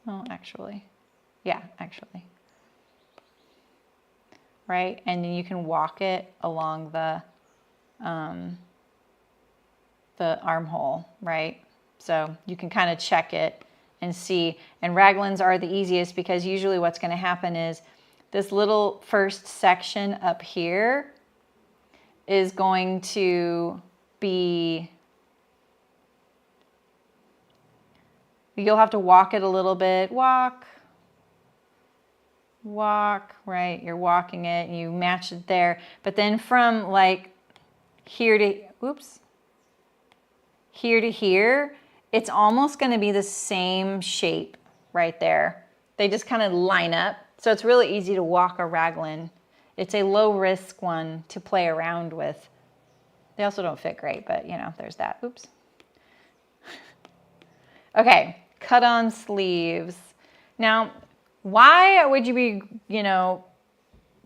Speaker 1: well, actually, yeah, actually. Right? And then you can walk it along the armhole, right? So you can kind of check it and see. And raglans are the easiest because usually what's going to happen is this little first section up here is going to be You'll have to walk it a little bit. Walk, right? You're walking it, you match it there. But then from like here to, here to here, it's almost going to be the same shape right there. They just kind of line up. So it's really easy to walk a raglan. It's a low risk one to play around with. They also don't fit great, but you know, there's that. Oops. Okay, cut on sleeves. Now, why would you be, you know,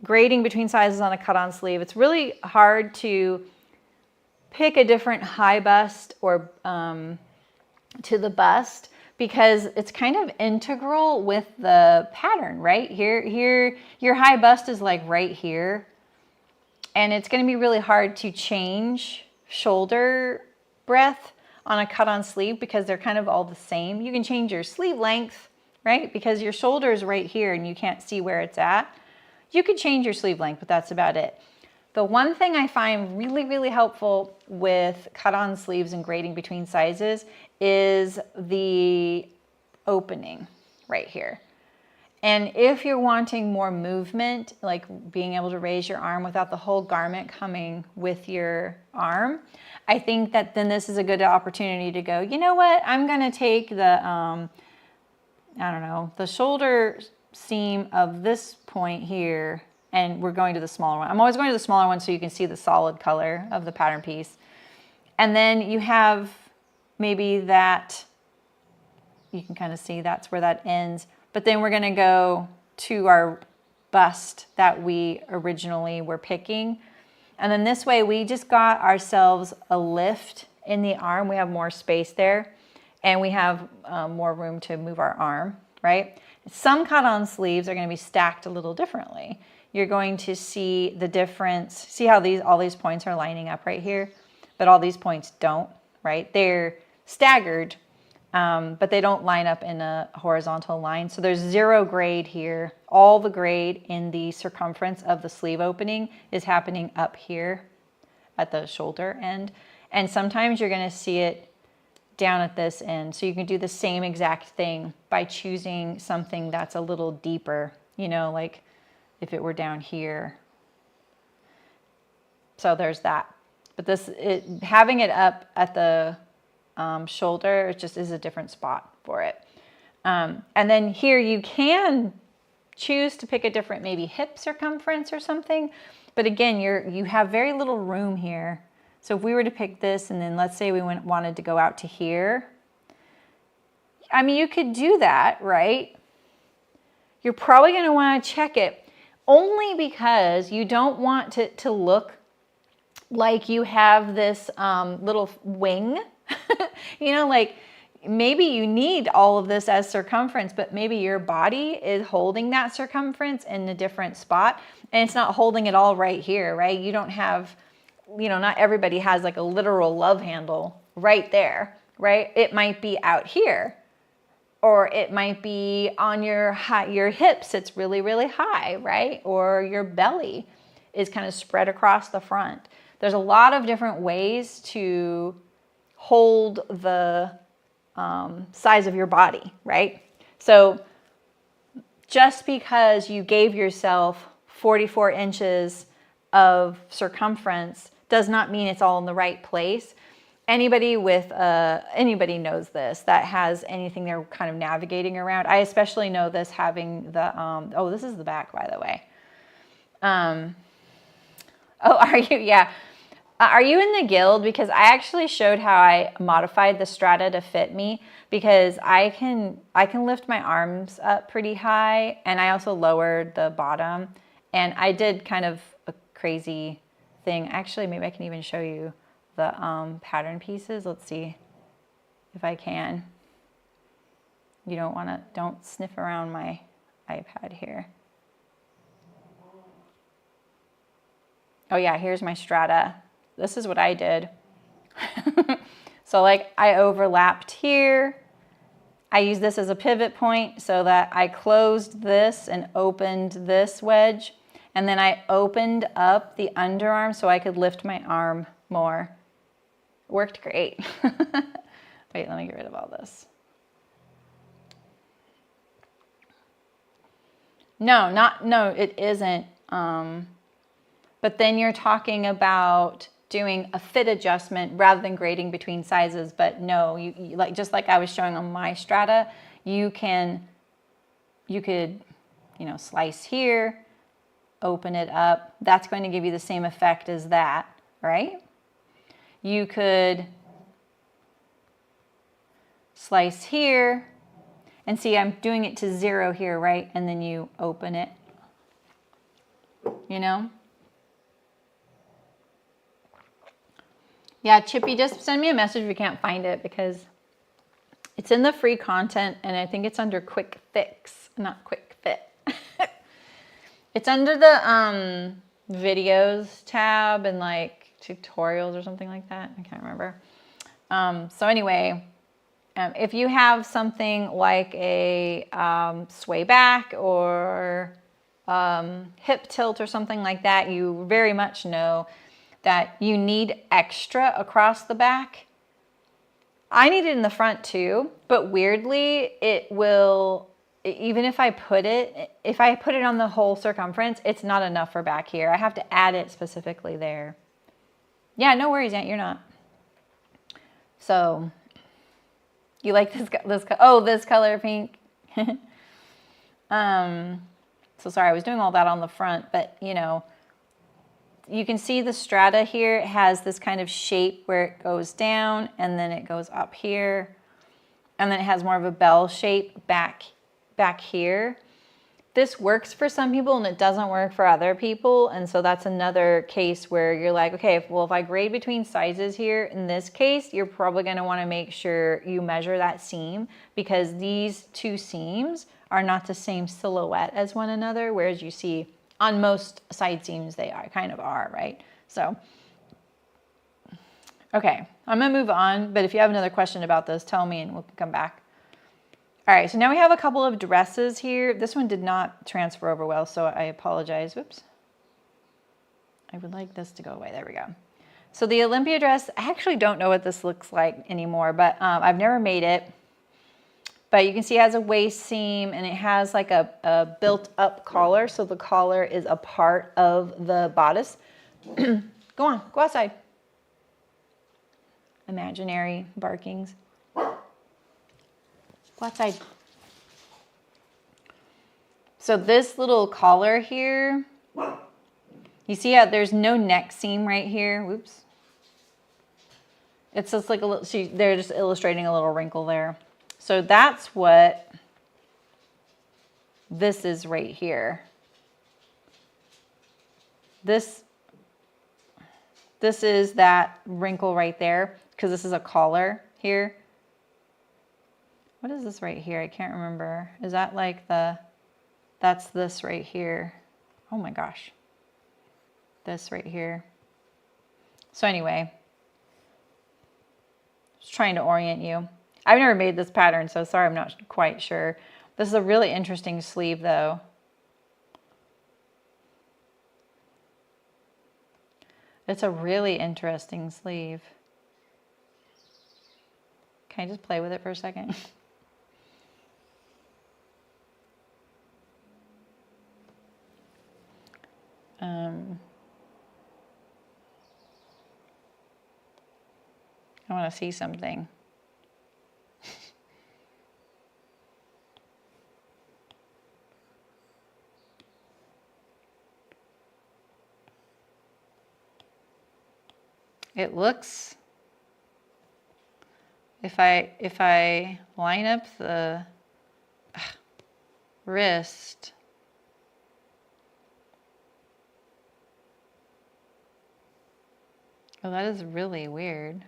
Speaker 1: grading between sizes on a cut on sleeve? It's really hard to pick a different high bust or to the bust because it's kind of integral with the pattern, right? Here, your high bust is like right here. And it's going to be really hard to change shoulder breadth on a cut on sleeve because they're kind of all the same. You can change your sleeve length, right? Because your shoulder is right here and you can't see where it's at. You could change your sleeve length, but that's about it. The one thing I find really, really helpful with cut on sleeves and grading between sizes is the opening right here. And if you're wanting more movement, like being able to raise your arm without the whole garment coming with your arm, I think that then this is a good opportunity to go, you know what, I'm going to take the, I don't know, the shoulder seam of this point here, and we're going to the smaller one. I'm always going to the smaller one so you can see the solid color of the pattern piece. And then you have maybe that, you can kind of see that's where that ends. But then we're going to go to our bust that we originally were picking. And then this way we just got ourselves a lift in the arm. We have more space there and we have more room to move our arm, right? Some cut-on sleeves are going to be stacked a little differently. You're going to see the difference. See how all these points are lining up right here, but all these points don't, right? They're staggered, but they don't line up in a horizontal line. So there's zero grade here. All the grade in the circumference of the sleeve opening is happening up here at the shoulder end. And sometimes you're going to see it down at this end. So you can do the same exact thing by choosing something that's a little deeper, you know, like if it were down here. So there's that. But having it up at the shoulder, it just is a different spot for it. And then here you can choose to pick a different maybe hip circumference or something. But again, you have very little room here. So if we were to pick this and then let's say we wanted to go out to here, I mean, you could do that, right? You're probably going to want to check it only because you don't want to look like you have this little wing. You know, like maybe you need all of this as circumference, but maybe your body is holding that circumference in a different spot and it's not holding it all right here, right? You don't have, you know, not everybody has like a literal love handle right there, right? It might be out here or it might be on your hips. It's really, really high, right? Or your belly is kind of spread across the front. There's a lot of different ways to hold the size of your body, right? So just because you gave yourself 44 inches of circumference does not mean it's all in the right place. Anybody knows this that has anything they're kind of navigating around. I especially know this having the, oh, this is the back, by the way. Oh, are you? Yeah. Are you in the guild? Because I actually showed how I modified the strata to fit me because I can lift my arms up pretty high and I also lowered the bottom and I did kind of a crazy thing. Actually, maybe I can even show you the pattern pieces. Let's see if I can. You don't sniff around my iPad here. Oh yeah, here's my strata. This is what I did. So like I overlapped here. I used this as a pivot point so that I closed this and opened this wedge. And then I opened up the underarm so I could lift my arm more. Worked great. Wait, let me get rid of all this. No, it isn't. But then you're talking about doing a fit adjustment rather than grading between sizes. But no, you like, just like I was showing on my strata, you could, slice here, open it up. That's going to give you the same effect as that, right? You could slice here, and see, I'm doing it to 0 here, right? And then you open it, Yeah, Chippy, just send me a message if you can't find it, because it's in the free content, and I think it's under Quick Fix, not Quick Fit. It's under the videos tab and like tutorials or something like that. I can't remember. So anyway, if you have something like a sway back or hip tilt or something like that, you very much know that you need extra across the back. I need it in the front too, but weirdly, it will, even if I put it on the whole circumference, it's not enough for back here. I have to add it specifically there. Yeah, no worries, Aunt, you're not. So, you like this color pink? So sorry, I was doing all that on the front, but you can see the strata here. It has this kind of shape where it goes down and then it goes up here. And then it has more of a bell shape back here. This works for some people and it doesn't work for other people. And so that's another case where you're like, okay, well, if I grade between sizes here, in this case, you're probably going to want to make sure you measure that seam, because these two seams are not the same silhouette as one another, whereas you see on most side seams, they kind of are, right? So, okay, I'm gonna move on, but if you have another question about this, tell me and we'll come back. All right, so now we have a couple of dresses here. This one did not transfer over well, so I apologize. Whoops. I would like this to go away. There we go. So the Olympia dress, I actually don't know what this looks like anymore, but I've never made it. But you can see it has a waist seam and it has like a built up collar. So the collar is a part of the bodice. Go on, go outside. Imaginary barkings. Go outside. So this little collar here, you see how there's no neck seam right here? Whoops. It's just like a little, they're just illustrating a little wrinkle there. So that's what this is right here. This is that wrinkle right there, because this is a collar here. What is this right here? I can't remember. Is that like that's this right here. Oh my gosh. This right here. So anyway, just trying to orient you. I've never made this pattern, so sorry, I'm not quite sure. This is a really interesting sleeve, though. It's a really interesting sleeve. Can I just play with it for a second? I want to see something. It looks, if I line up the wrist, oh, that is really weird.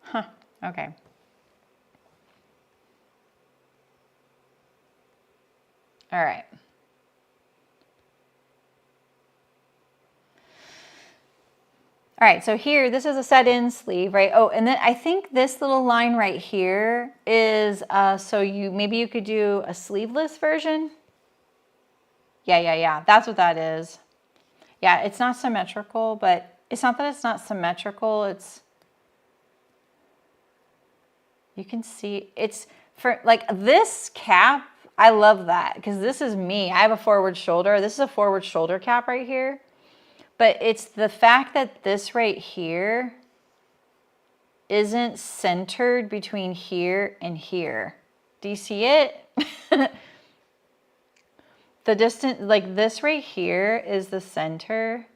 Speaker 1: Huh, okay. All right. All right, so here, this is a set-in sleeve, right? Oh, and then I think this little line right here is, so maybe you could do a sleeveless version. Yeah, that's what that is. Yeah, it's not symmetrical, but it's not that it's not symmetrical, it's, you can see, it's for, like, this cap, I love that because this is me. I have a forward shoulder. This is a forward shoulder cap right here. But it's the fact that this right here isn't centered between here and here. Do you see it? The distance, like this right here is the center,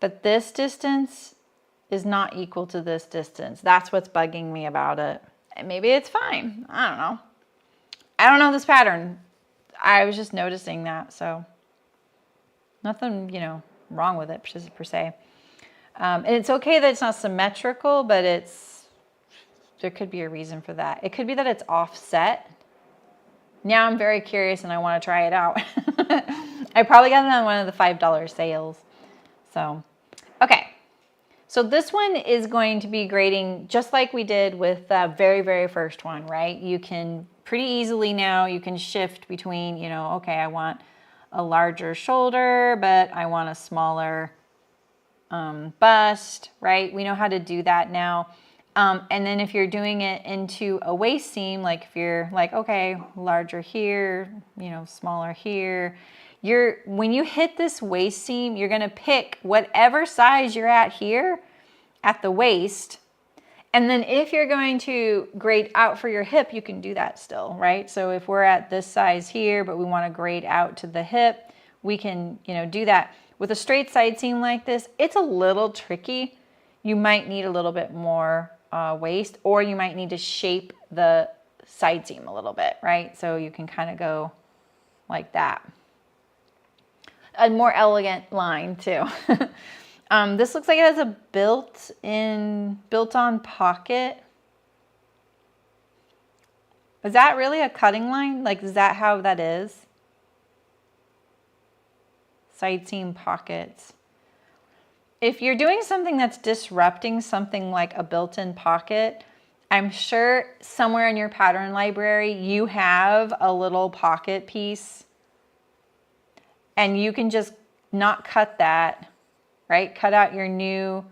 Speaker 1: but this distance is not equal to this distance. That's what's bugging me about it. And maybe it's fine. I don't know. I don't know this pattern. I was just noticing that, so nothing, you know, wrong with it per se. And it's okay that it's not symmetrical, but there could be a reason for that. It could be that it's offset. Now I'm very curious and I want to try it out. I probably got it on one of the $5 sales. So, okay. So this one is going to be grading just like we did with the very, very first one, right? You can pretty easily now, you can shift between, you know, okay, I want a larger shoulder, but I want a smaller bust, right? We know how to do that now. And then if you're doing it into a waist seam, like if you're like, okay, larger here, you know, smaller here, when you hit this waist seam, you're going to pick whatever size you're at here at the waist. And then if you're going to grade out for your hip, you can do that still, right? So if we're at this size here, but we want to grade out to the hip, we can, you know, do that. With a straight side seam like this, it's a little tricky. You might need a little bit more waist, or you might need to shape the side seam a little bit, right? So you can kind of go like that. A more elegant line too. This looks like it has a built-on pocket. Is that really a cutting line? Like, is that how that is? Side seam pockets. If you're doing something that's disrupting something like a built-in pocket, I'm sure somewhere in your pattern library you have a little pocket piece and you can just not cut that, right? Cut out your new,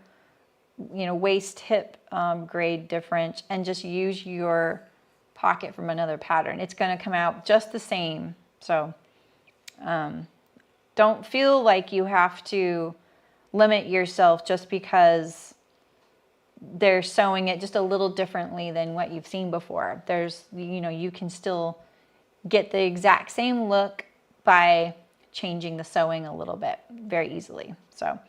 Speaker 1: you know, waist hip grade difference and just use your pocket from another pattern. It's going to come out just the same. So don't feel like you have to limit yourself just because they're sewing it just a little differently than what you've seen before. There's, you know, you can still get the exact same look by changing the sewing a little bit very easily. So,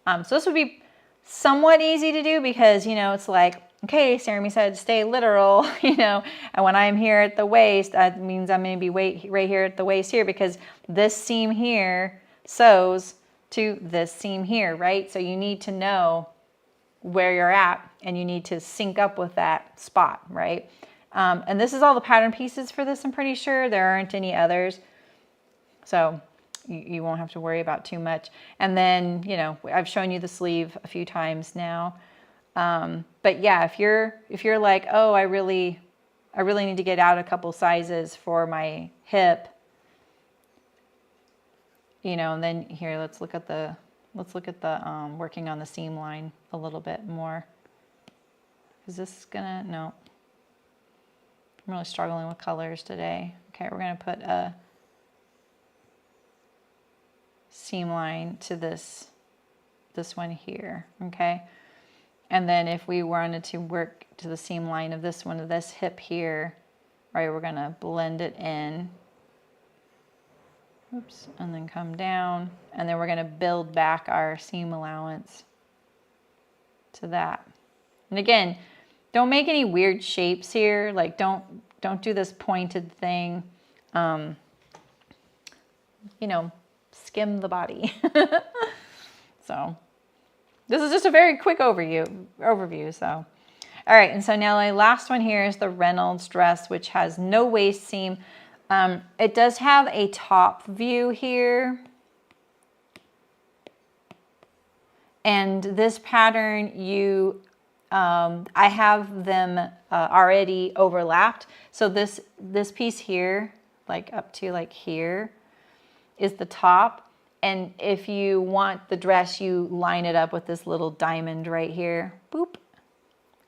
Speaker 1: so this would be somewhat easy to do because, you know, it's like, okay, Saremy said stay literal, you know, and when I'm here at the waist, that means I'm going to be right here at the waist here because this seam here sews to this seam here, right? So you need to know where you're at and you need to sync up with that spot, right? And this is all the pattern pieces for this, I'm pretty sure. There aren't any others. So you won't have to worry about too much. And then, you know, I've shown you the sleeve a few times now. But yeah, if you're like, oh, I really need to get out a couple sizes for my hip, you know, and then here, let's look at the working on the seam line a little bit more. Is this gonna, no. I'm really struggling with colors today. Okay, we're gonna put a seam line to this one here, okay? And then if we wanted to work to the seam line of this one, of this hip here, right, we're gonna blend it in. Oops, and then come down, and then we're going to build back our seam allowance to that. And again, don't make any weird shapes here. Like don't do this pointed thing. You know, skim the body. So this is just a very quick overview. So, all right, and so now the last one here is the Reynolds dress, which has no waist seam. It does have a top view here. And this pattern, I have them already overlapped. So this piece here, like up to like here, is the top. And if you want the dress, you line it up with this little diamond right here. Boop.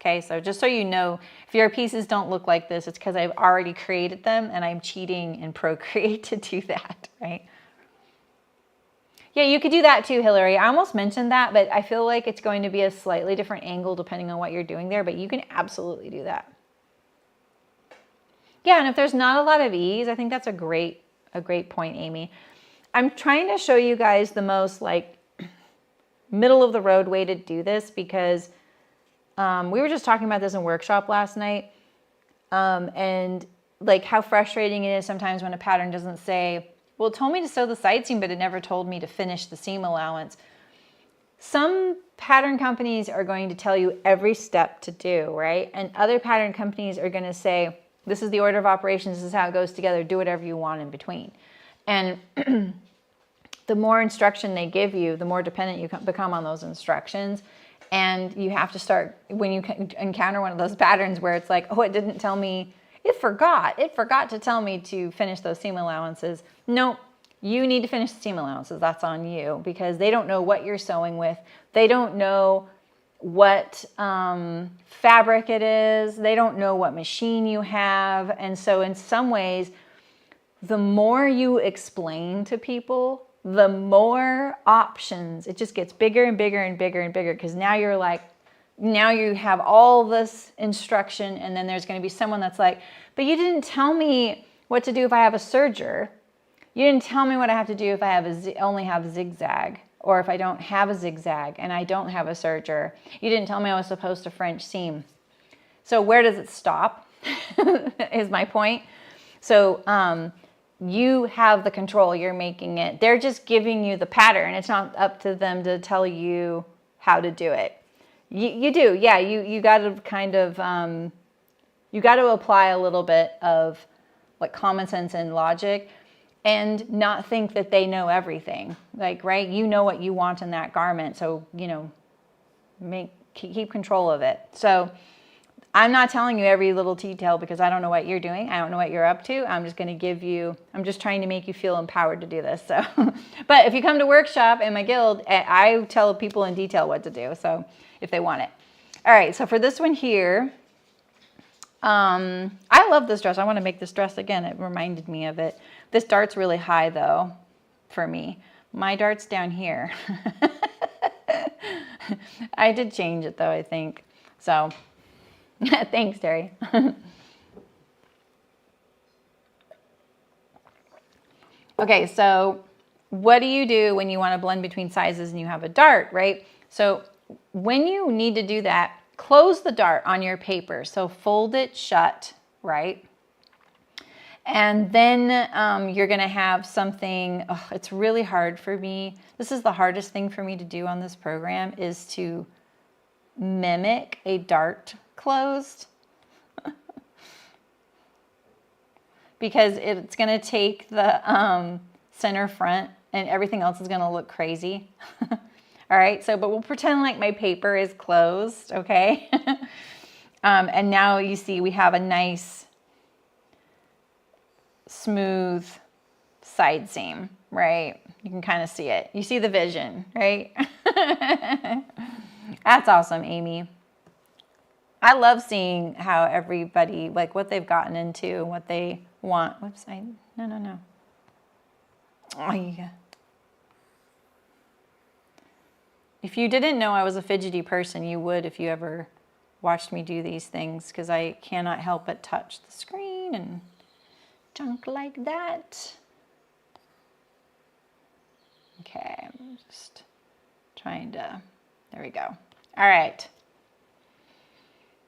Speaker 1: Okay, so just so you know, if your pieces don't look like this, it's because I've already created them and I'm cheating in Procreate to do that, right? Yeah, you could do that too, Hillary. I almost mentioned that, but I feel like it's going to be a slightly different angle depending on what you're doing there, but you can absolutely do that. Yeah, and if there's not a lot of ease, I think that's a great point, Amy. I'm trying to show you guys the most like middle of the road way to do this because we were just talking about this in workshop last night, and like how frustrating it is sometimes when a pattern doesn't say, well, it told me to sew the side seam, but it never told me to finish the seam allowance. Some pattern companies are going to tell you every step to do, right? And other pattern companies are going to say, this is the order of operations, this is how it goes together, do whatever you want in between. And the more instruction they give you, the more dependent you become on those instructions. And you have to start, when you encounter one of those patterns where it's like, oh, it didn't tell me, it forgot to tell me to finish those seam allowances. No, you need to finish the seam allowances. That's on you because they don't know what you're sewing with. They don't know what fabric it is. They don't know what machine you have. And so in some ways, the more you explain to people, the more options, it just gets bigger and bigger and bigger and bigger because now you're like, now you have all this instruction and then there's going to be someone that's like, but you didn't tell me what to do if I have a serger. You didn't tell me what I have to do if I have only have zigzag or if I don't have a zigzag and I don't have a serger. You didn't tell me I was supposed to French seam. So where does it stop is my point. So you have the control, you're making it. They're just giving you the pattern. It's not up to them to tell you how to do it. You do, yeah, you got to kind of, you got to apply a little bit of like common sense and logic and not think that they know everything. Like, right, you know what you want in that garment. So, you know, keep control of it. So I'm not telling you every little detail because I don't know what you're doing. I don't know what you're up to. I'm just going to give you, I'm just trying to make you feel empowered to do this. So, but if you come to workshop in my guild, I tell people in detail what to do. So if they want it. All right. So for this one here, I love this dress. I want to make this dress again. It reminded me of it. This dart's really high though for me. My dart's down here. I did change it though, I think. So thanks, Terry. Okay, so what do you do when you want to blend between sizes and you have a dart, right? So when you need to do that, close the dart on your paper. So fold it shut, right? And then you're going to have something, oh, it's really hard for me. This is the hardest thing for me to do on this program is to mimic a dart closed because it's going to take the center front and everything else is going to look crazy. All right, so but we'll pretend like my paper is closed, okay? And now you see we have a nice smooth side seam, right? You can kind of see it. You see the vision, right? That's awesome, Amy. I love seeing how everybody, like what they've gotten into and what they want. Whoops, no. Oh, yeah. If you didn't know I was a fidgety person, you would if you ever watched me do these things because I cannot help but touch the screen and junk like that. Okay, I'm just trying to, there we go. All right.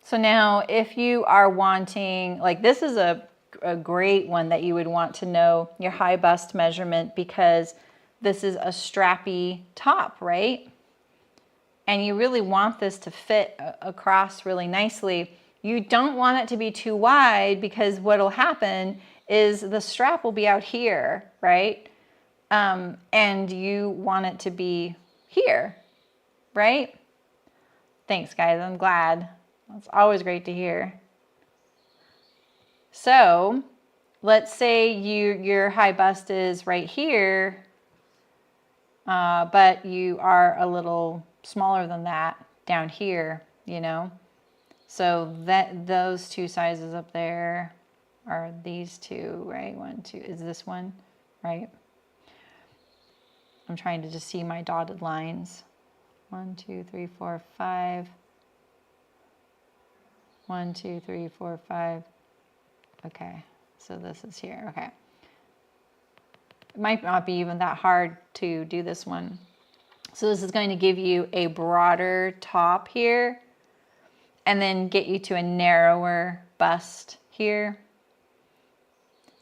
Speaker 1: So now if you are wanting, like this is a great one that you would want to know your high bust measurement because this is a strappy top, right? And you really want this to fit across really nicely. You don't want it to be too wide because what'll happen is the strap will be out here, right? And you want it to be here, right? Thanks, guys. I'm glad. It's always great to hear. So let's say your high bust is right here, but you are a little smaller than that down here, you know. So that those two sizes up there are these two, right? 1, 2, is this one, right? I'm trying to just see my dotted lines. 1, 2, 3, 4, 5. 1, 2, 3, 4, 5. Okay, so this is here, okay. It might not be even that hard to do this one. So this is going to give you a broader top here and then get you to a narrower bust here.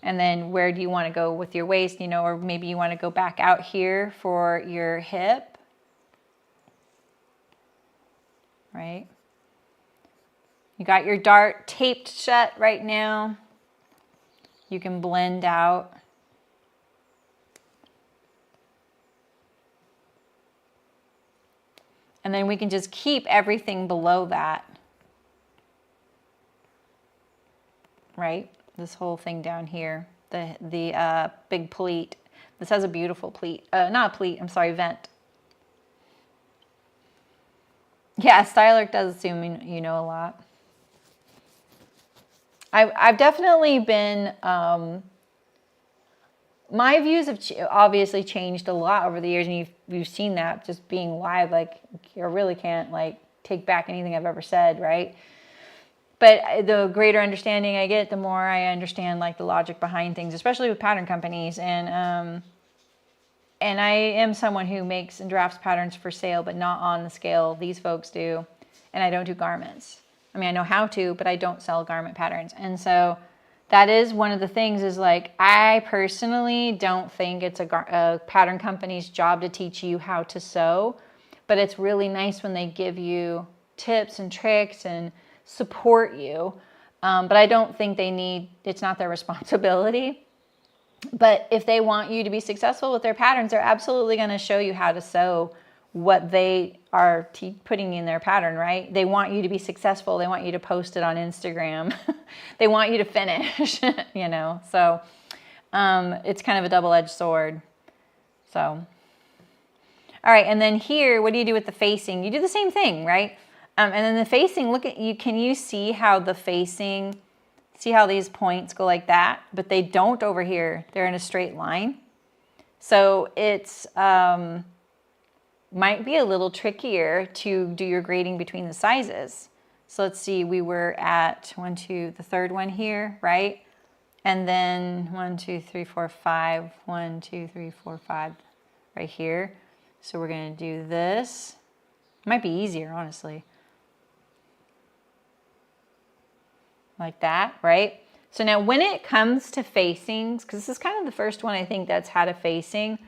Speaker 1: And then where do you want to go with your waist, you know, or maybe you want to go back out here for your hip, right? You got your dart taped shut right now. You can blend out. And then we can just keep everything below that, right? This whole thing down here, the big pleat. This has a beautiful pleat, not a pleat, I'm sorry, vent. Yeah, Styler does assume you know a lot. I've definitely been, my views have obviously changed a lot over the years, and you've seen that just being live. Like, you really can't like take back anything I've ever said, right? But the greater understanding I get, the more I understand like the logic behind things, especially with pattern companies. And I am someone who makes and drafts patterns for sale, but not on the scale these folks do. And I don't do garments. I mean, I know how to, but I don't sell garment patterns. And so that is one of the things is like, I personally don't think it's a pattern company's job to teach you how to sew, but it's really nice when they give you tips and tricks and support you. But I don't think it's not their responsibility. But if they want you to be successful with their patterns, they're absolutely going to show you how to sew what they are putting in their pattern, right? They want you to be successful. They want you to post it on Instagram. They want you to finish, you know? So it's kind of a double-edged sword. So, all right. And then here, what do you do with the facing? You do the same thing, right? And then the facing, look at you. Can you see how the facing, see how these points go like that? But they don't over here. They're in a straight line. So it's, might be a little trickier to do your grading between the sizes. So let's see, we were at 1, 2, the third one here, right? And then 1, 2, 3, 4, 5, 1, 2, 3, 4, 5 right here. So we're gonna do this. Might be easier, honestly. Like that, right? So now when it comes to facings, because this is kind of the first one I think that's had a facing,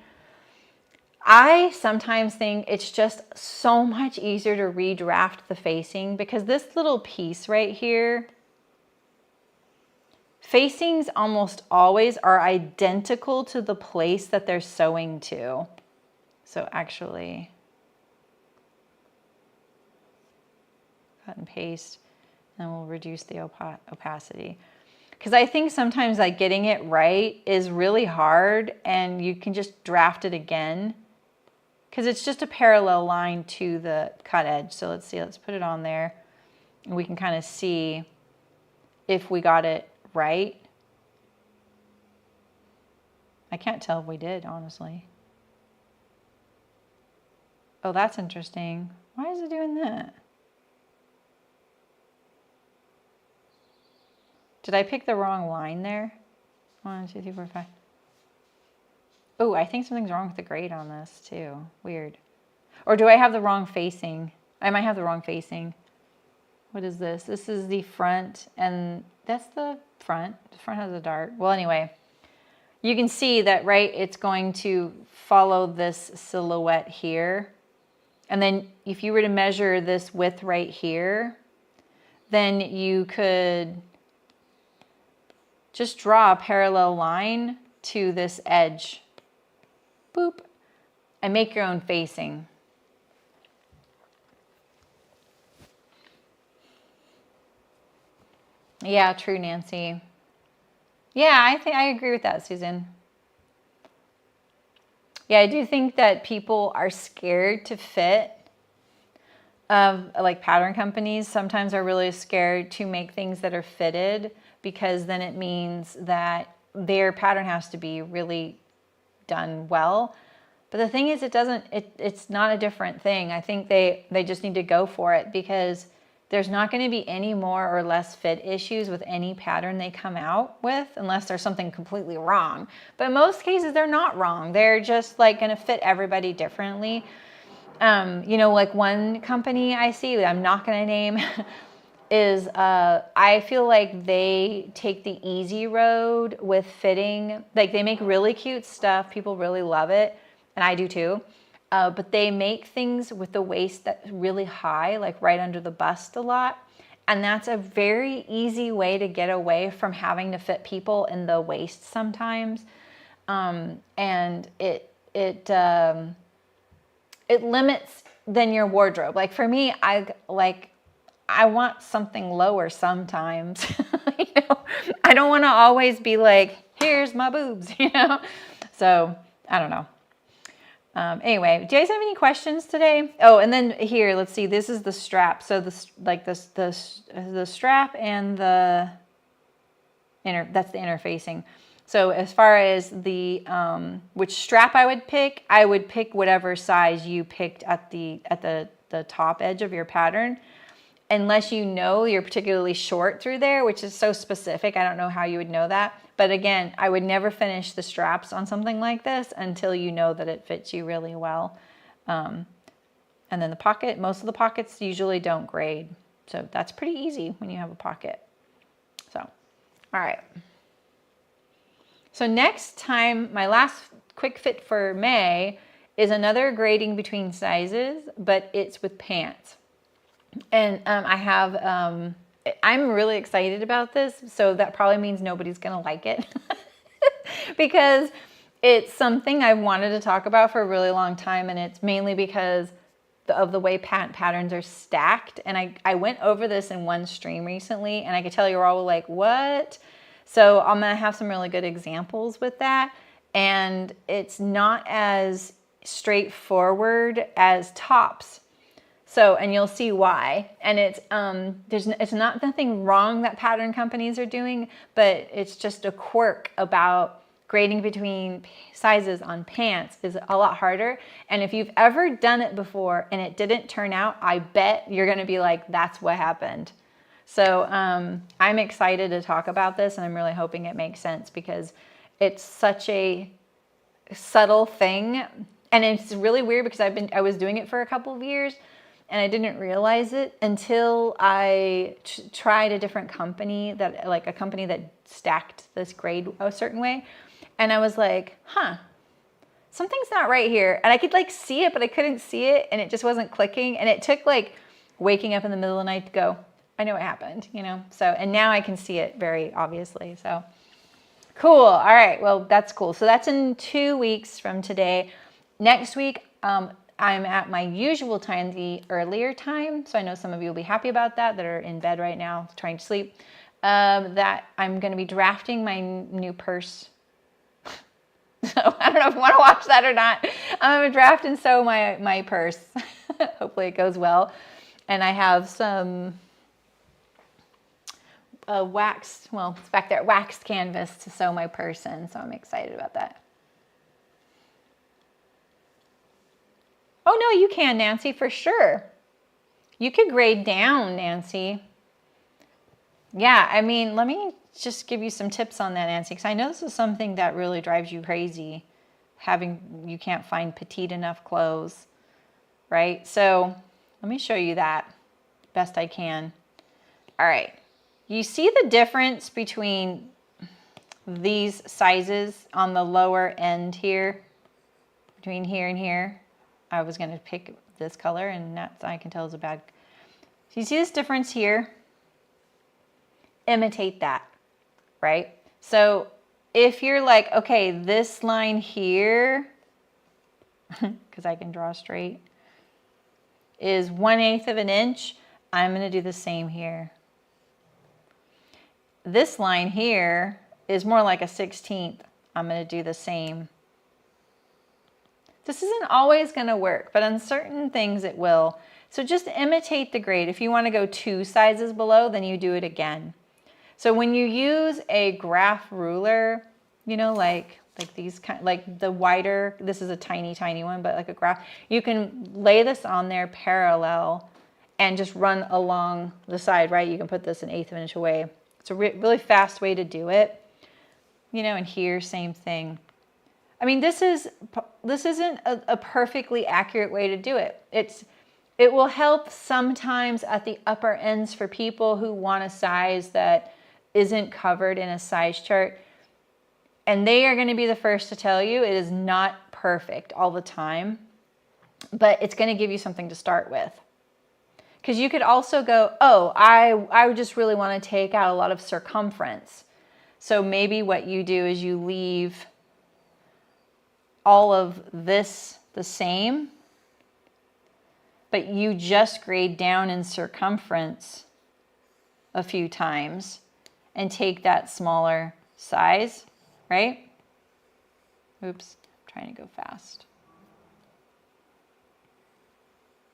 Speaker 1: I sometimes think it's just so much easier to redraft the facing because this little piece right here, facings almost always are identical to the place that they're sewing to. So actually, cut and paste, and we'll reduce the opacity. Because I think sometimes like getting it right is really hard and you can just draft it again. Because it's just a parallel line to the cut edge. So let's see, let's put it on there. And we can kind of see if we got it right. I can't tell if we did, honestly. Oh, that's interesting. Why is it doing that? Did I pick the wrong line there? 1, 2, 3, 4, 5. Oh, I think something's wrong with the grade on this too. Weird. Or do I have the wrong facing? I might have the wrong facing. What is this? This is the front, and that's the front. The front has a dart. Well, anyway, you can see that, right? It's going to follow this silhouette here. And then if you were to measure this width right here, then you could just draw a parallel line to this edge. Boop, and make your own facing. Yeah, true, Nancy. Yeah, I agree with that, Susan. Yeah, I do think that people are scared to fit of like pattern companies sometimes are really scared to make things that are fitted, because then it means that their pattern has to be really done well. But the thing is, it's not a different thing. I think they just need to go for it, because there's not going to be any more or less fit issues with any pattern they come out with, unless there's something completely wrong. But in most cases, they're not wrong. They're just like going to fit everybody differently. You know, like one company I see, I'm not going to name, is I feel like they take the easy road with fitting. Like, they make really cute stuff. People really love it, and I do too. But they make things with the waist that's really high, like right under the bust a lot. And that's a very easy way to get away from having to fit people in the waist sometimes. And it limits then your wardrobe. Like for me, I want something lower sometimes. You know, I don't want to always be like, here's my boobs, you know? So I don't know. Anyway, do you guys have any questions today? Oh, and then here, let's see, this is the strap. So the strap and that's the interfacing. So as far as the which strap I would pick whatever size you picked at the top edge of your pattern, unless you know you're particularly short through there, which is so specific. I don't know how you would know that. But again, I would never finish the straps on something like this until you know that it fits you really well. And then the pocket, most of the pockets usually don't grade. So that's pretty easy when you have a pocket. So, all right. So next time, my last quick fit for May is another grading between sizes, but it's with pants. And I have, I'm really excited about this. So that probably means nobody's going to like it because it's something I've wanted to talk about for a really long time. And it's mainly because of the way patterns are stacked. And I went over this in one stream recently, and I could tell you're all like, what? So I'm going to have some really good examples with that. And it's not as straightforward as tops. So, and you'll see why. And it's not nothing wrong that pattern companies are doing, but it's just a quirk about grading between sizes on pants is a lot harder. And if you've ever done it before and it didn't turn out, I bet you're going to be like, that's what happened. So I'm excited to talk about this, and I'm really hoping it makes sense, because it's such a subtle thing. And it's really weird because I was doing it for a couple of years, and I didn't realize it until I tried a different company, a company that stacked this grade a certain way. And I was like, huh, something's not right here. And I could like see it, but I couldn't see it, and it just wasn't clicking. And it took like waking up in the middle of the night to go, I know what happened, you know? So, and now I can see it very obviously. So cool. All right. Well, that's cool. So that's in 2 weeks from today. Next week, I'm at my usual time, the earlier time. So I know some of you will be happy about that are in bed right now, trying to sleep. That I'm going to be drafting my new purse. So I don't know if you want to watch that or not. I'm going to draft and sew my purse. Hopefully it goes well. And I have some waxed canvas to sew my purse in. So I'm excited about that. Oh, no, you can, Nancy, for sure. You could grade down, Nancy. Yeah, I mean, let me just give you some tips on that, Nancy, because I know this is something that really drives you crazy, you can't find petite enough clothes, right? So let me show you that best I can. All right. You see the difference between these sizes on the lower end here, between here and here? I was going to pick this color, and that's, I can tell is a bad. So you see this difference here? Imitate that, right? So if you're like, okay, this line here, because I can draw straight, is 1/8 of an inch, I'm going to do the same here. This line here is more like a 1/16. I'm going to do the same. This isn't always going to work, but on certain things it will. So just imitate the grade. If you want to go 2 sizes below, then you do it again. So when you use a graph ruler, you know, like these kind, like the wider, this is a tiny, tiny one, but like a graph, you can lay this on there parallel and just run along the side, right? You can put this 1/8 of an inch away. It's a really fast way to do it. You know, and here, same thing. I mean, this isn't a perfectly accurate way to do it. It will help sometimes at the upper ends for people who want a size that isn't covered in a size chart. And they are going to be the first to tell you it is not perfect all the time, but it's going to give you something to start with. Because you could also go, oh, I just really want to take out a lot of circumference. So maybe what you do is you leave all of this the same, but you just grade down in circumference a few times and take that smaller size, right? Oops, I'm trying to go fast.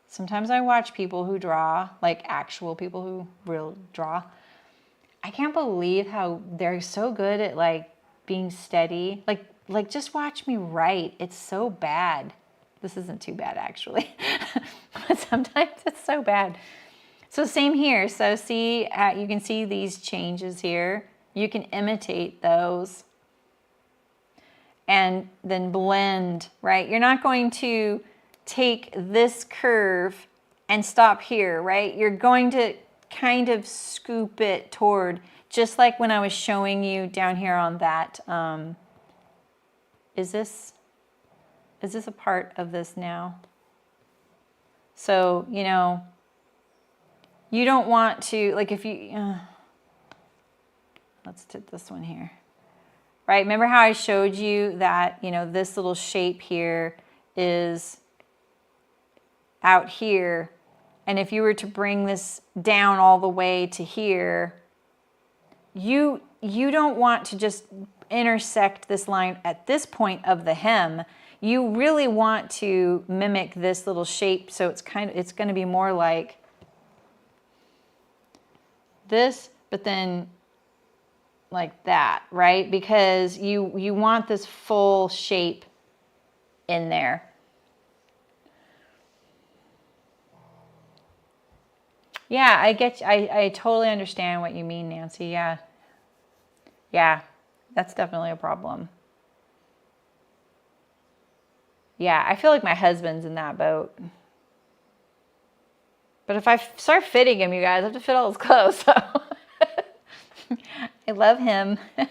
Speaker 1: Sometimes I watch people who draw, like actual people who real draw. I can't believe how they're so good at like being steady. Like just watch me write. It's so bad. This isn't too bad actually, but sometimes it's so bad. So same here. So see, you can see these changes here. You can imitate those and then blend, right? You're not going to take this curve and stop here, right? You're going to kind of scoop it toward, just like when I was showing you down here on that. Is this a part of this now? So, you know, you don't want to, like if you, let's take this one here, right? Remember how I showed you that, you know, this little shape here is out here. And if you were to bring this down all the way to here, you don't want to just intersect this line at this point of the hem. You really want to mimic this little shape. So it's going to be more like this, but then like that, right? Because you want this full shape in there. Yeah, I get you. I totally understand what you mean, Nancy. Yeah. Yeah, that's definitely a problem. Yeah, I feel like my husband's in that boat. But if I start fitting him, you guys, I have to fit all his clothes. So I love him. But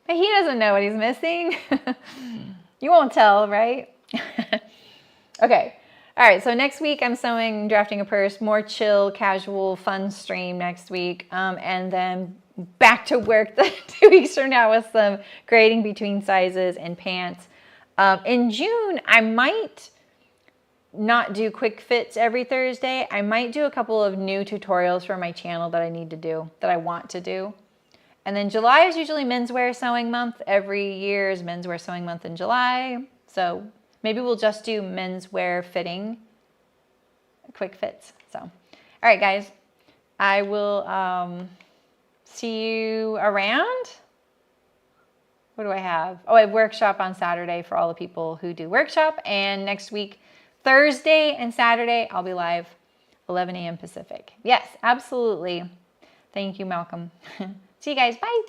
Speaker 1: he doesn't know what he's missing. You won't tell, right? Okay. All right. So next week I'm sewing Drafting a Purse, more chill, casual, fun stream next week. And then back to work 2 weeks from now with some grading between sizes and pants. In June, I might not do quick fits every Thursday. I might do a couple of new tutorials for my channel that I need to do, that I want to do. And then July is usually menswear sewing month. Every year is menswear sewing month in July. So maybe we'll just do menswear fitting, quick fits. So, all right, guys, I will see you around. What do I have? Oh, I have workshop on Saturday for all the people who do workshop. And next week, Thursday and Saturday, I'll be live 11 a.m. Pacific. Yes, absolutely. Thank you, Malcolm. See you guys. Bye.